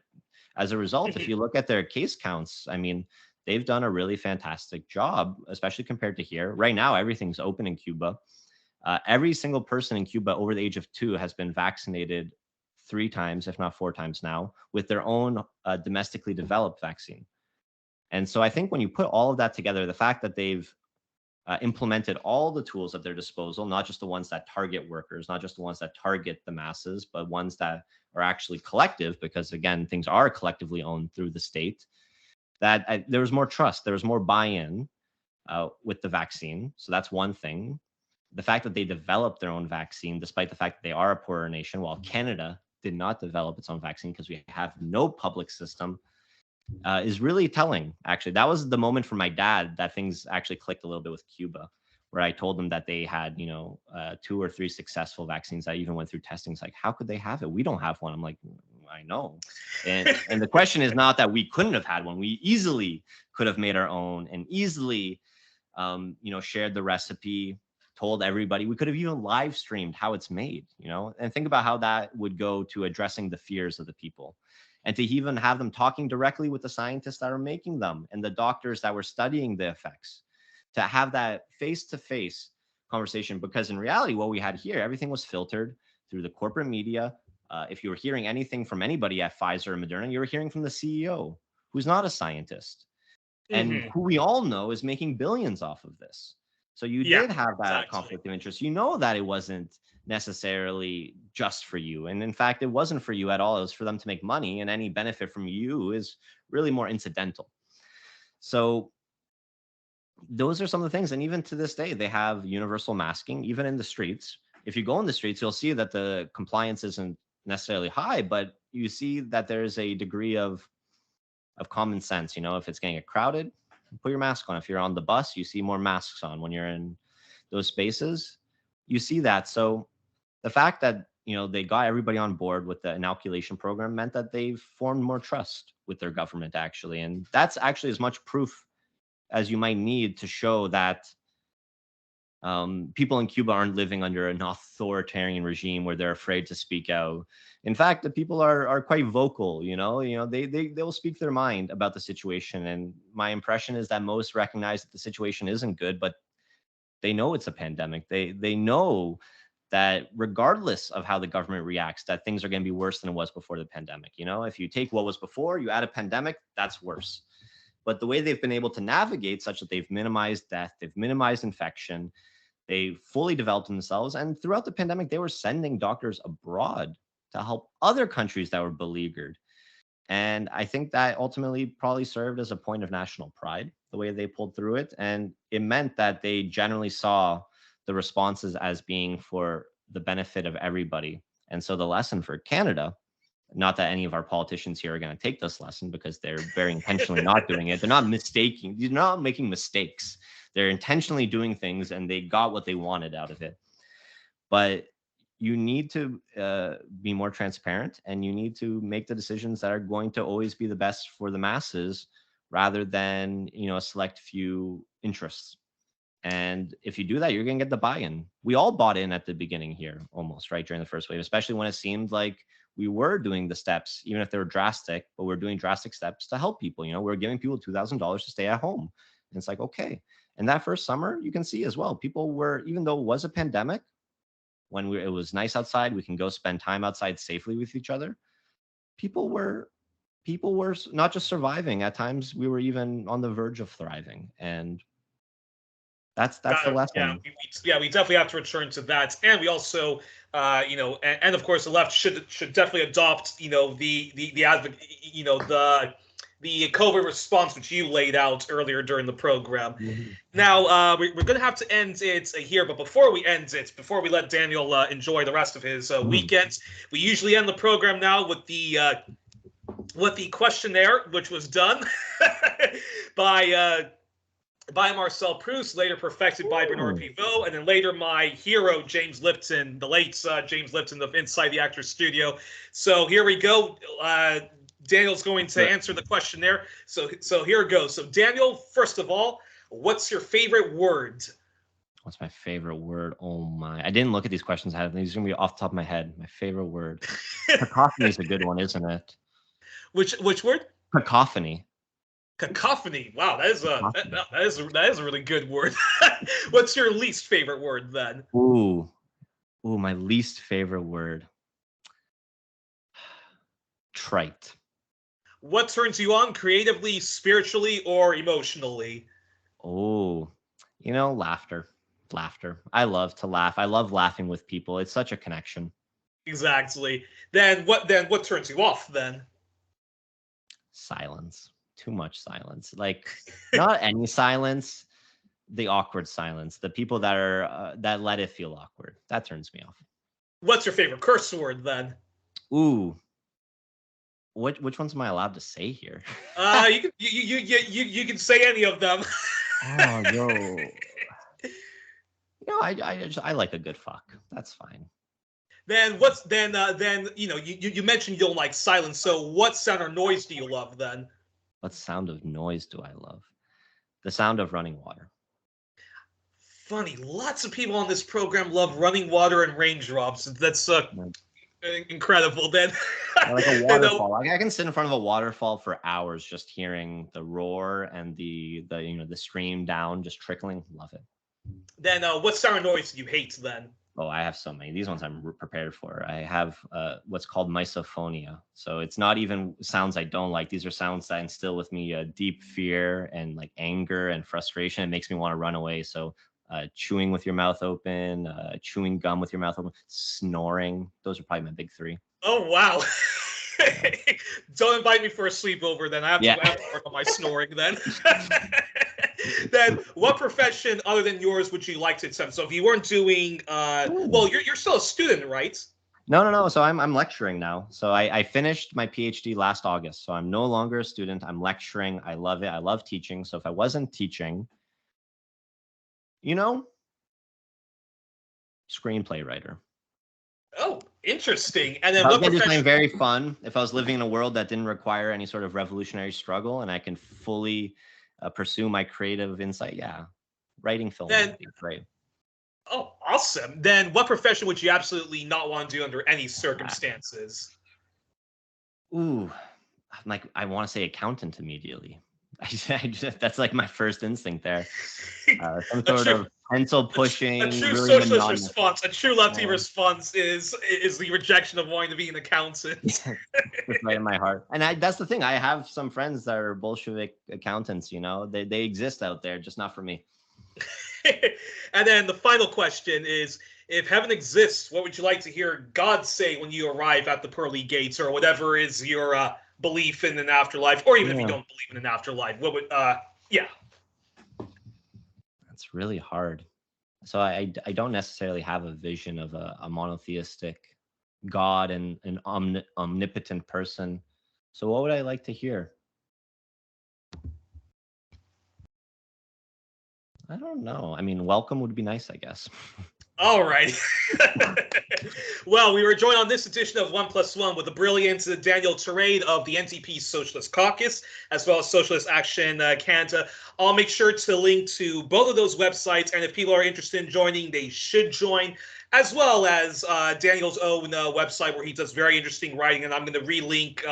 as a result, if you look at their case counts, I mean, they've done a really fantastic job, especially compared to here. Right now, everything's open in Cuba. Every single person in Cuba over the age of 2 has been vaccinated 3 times, if not 4 times now, with their own domestically developed vaccine. And so I think when you put all of that together, the fact that they've implemented all the tools at their disposal, not just the ones that target workers, not just the ones that target the masses, but ones that are actually collective, because again, things are collectively owned through the state, that there was more trust, there was more buy-in with the vaccine. So that's one thing. The fact that they developed their own vaccine, despite the fact that they are a poorer nation, while Canada did not develop its own vaccine because we have no public system, is really telling. Actually, that was the moment for my dad that things actually clicked a little bit with Cuba, where I told them that they had 2 or 3 successful vaccines that even went through testing. It's like, how could they have it? We don't have one. I'm like, I know. And the question is not that we couldn't have had one. We easily could have made our own and easily shared the recipe, told everybody. We could have even live streamed how it's made, and think about how that would go to addressing the fears of the people, and to even have them talking directly with the scientists that are making them and the doctors that were studying the effects, to have that face-to-face conversation. Because in reality, what we had here, everything was filtered through the corporate media. If you were hearing anything from anybody at Pfizer or Moderna, you were hearing from the CEO, who's not a scientist, and who we all know is making billions off of this. So you did have that conflict of interest. That it wasn't necessarily just for you. And in fact, it wasn't for you at all. It was for them to make money, and any benefit from you is really more incidental. So those are some of the things. And even to this day, they have universal masking, even in the streets. If you go in the streets, you'll see that the compliance isn't necessarily high, but you see that there's a degree of common sense. If it's getting crowded, put your mask on. If you're on the bus, you see more masks on. When you're in those spaces, you see that. So the fact that they got everybody on board with the inoculation program meant that they've formed more trust with their government, actually. And that's actually as much proof as you might need to show that people in Cuba aren't living under an authoritarian regime where they're afraid to speak out. In fact, the people are quite vocal. They will speak their mind about the situation. And my impression is that most recognize that the situation isn't good, but they know it's a pandemic. They know that regardless of how the government reacts, that things are going to be worse than it was before the pandemic. If you take what was before, you add a pandemic, that's worse. But the way they've been able to navigate such that they've minimized death, they've minimized infection, they fully developed themselves. And throughout the pandemic, they were sending doctors abroad to help other countries that were beleaguered. And I think that ultimately probably served as a point of national pride, the way they pulled through it. And it meant that they generally saw the responses as being for the benefit of everybody. And so the lesson for Canada, not that any of our politicians here are going to take this lesson because they're very intentionally not doing it. They're not they're not making mistakes. They're intentionally doing things and they got what they wanted out of it. But you need to be more transparent, and you need to make the decisions that are going to always be the best for the masses rather than, a select few interests. And if you do that, you're going to get the buy-in. We all bought in at the beginning here almost, right, during the first wave, especially when it seemed like we were doing the steps, even if they were drastic, but we're doing drastic steps to help people. We're giving people $2,000 to stay at home. And it's like, okay. And that first summer, you can see as well, people were, even though it was a pandemic, when it was nice outside, we can go spend time outside safely with each other. People were not just surviving. At times, we were even on the verge of thriving, and that's the lesson. We definitely have to return to that, and we also, and of course, the left should definitely adopt, the COVID response which you laid out earlier during the program. Mm-hmm. Now, we're going to have to end it here, but before we end it, before we let Daniel enjoy the rest of his weekend, we usually end the program now with the questionnaire, which was done by Marcel Proust, later perfected by Bernard Pivot, and then later my hero, James Lipton, the late James Lipton of Inside the Actors Studio. So here we go. Daniel's going to answer the questionnaire. So here it goes. So Daniel, first of all, what's your favorite word? What's my favorite word? Oh my! I didn't look at these questions. These are gonna be off the top of my head. My favorite word. Cacophony is a good one, isn't it? Which word? Cacophony. Cacophony. Wow, that is a really good word. What's your least favorite word then? Ooh, my least favorite word. Trite. What turns you on creatively, spiritually, or emotionally? Oh, laughter. I love to laugh. I love laughing with people. It's such a connection. Exactly. Then what turns you off then? Silence. Too much silence. Like, not any silence, the awkward silence. The people that are that let it feel awkward. That turns me off. What's your favorite curse word then? Ooh. Which ones am I allowed to say here? You can say any of them. Oh no. I like a good fuck. That's fine. Then you mentioned you don't like silence. So what sound or noise do you love then? What sound of noise do I love? The sound of running water. Funny, lots of people on this program love running water and raindrops. That's incredible. Then like a waterfall. I can sit in front of a waterfall for hours just hearing the roar and the stream down just trickling. Love it. Then what sound or noise do you hate then? Oh, I have so many. These ones I'm prepared for. I have what's called misophonia. So it's not even sounds I don't like. These are sounds that instill with me deep fear and like anger and frustration. It makes me want to run away. So chewing with your mouth open, chewing gum with your mouth open, snoring. Those are probably my big three. Oh, wow. Don't invite me for a sleepover then. I have to work on my snoring then. Then what profession other than yours would you like to attempt? So if you weren't doing, you're still a student, right? No. So I'm lecturing now. So I finished my PhD last August. So I'm no longer a student. I'm lecturing. I love it. I love teaching. So if I wasn't teaching, screenplay writer. Oh, interesting. And then what profession? Something very fun. If I was living in a world that didn't require any sort of revolutionary struggle, and I can fully pursue my creative insight, writing film would be great. Oh, awesome. Then what profession would you absolutely not want to do under any circumstances? Ooh, I want to say accountant immediately. That's like my first instinct there. Some sort of pencil pushing, A true really socialist monotonous. response, a true lefty response is the rejection of wanting to be an accountant. Just right in my heart. And that's the thing. I have some friends that are Bolshevik accountants, you know, they exist out there, just not for me. And then the final question is, if heaven exists, what would you like to hear God say when you arrive at the pearly gates, or whatever is your belief in an afterlife, or even if you don't believe in an afterlife? What would yeah. That's really hard. So I don't necessarily have a vision of a monotheistic God and an omnipotent person. So what would I like to hear? I don't know. I mean, welcome would be nice, I guess. All right. Well, we were joined on this edition of 1+1 with the brilliant Daniel Tarade of the NDP Socialist Caucus, as well as Socialist Action Canada. I'll make sure to link to both of those websites, and if people are interested in joining, they should join, as well as Daniel's own website, where he does very interesting writing, and I'm going to relink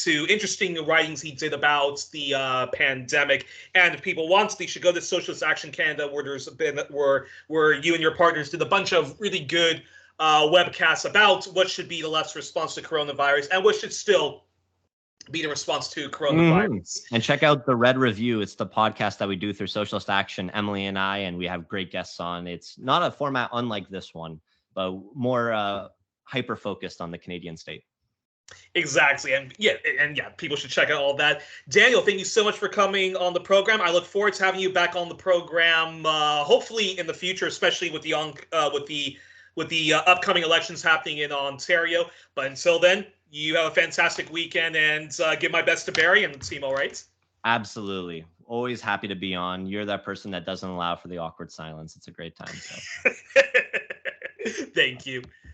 to interesting writings he did about the pandemic. And if people want, they should go to Socialist Action Canada, where there's been where you and your partners did a bunch of really good webcasts about what should be the left's response to coronavirus and what should still be the response to coronavirus. And check out the Red Review. It's the podcast that we do through Socialist Action, Emily and I, and we have great guests on. It's not a format unlike this one, but more hyper-focused on the Canadian state. Exactly. And yeah, people should check out all that. Daniel, thank you so much for coming on the program. I look forward to having you back on the program, hopefully in the future, especially with the upcoming elections happening in Ontario. But until then, you have a fantastic weekend, and give my best to Barry and the team, all right? Absolutely. Always happy to be on. You're that person that doesn't allow for the awkward silence. It's a great time. So. Thank you.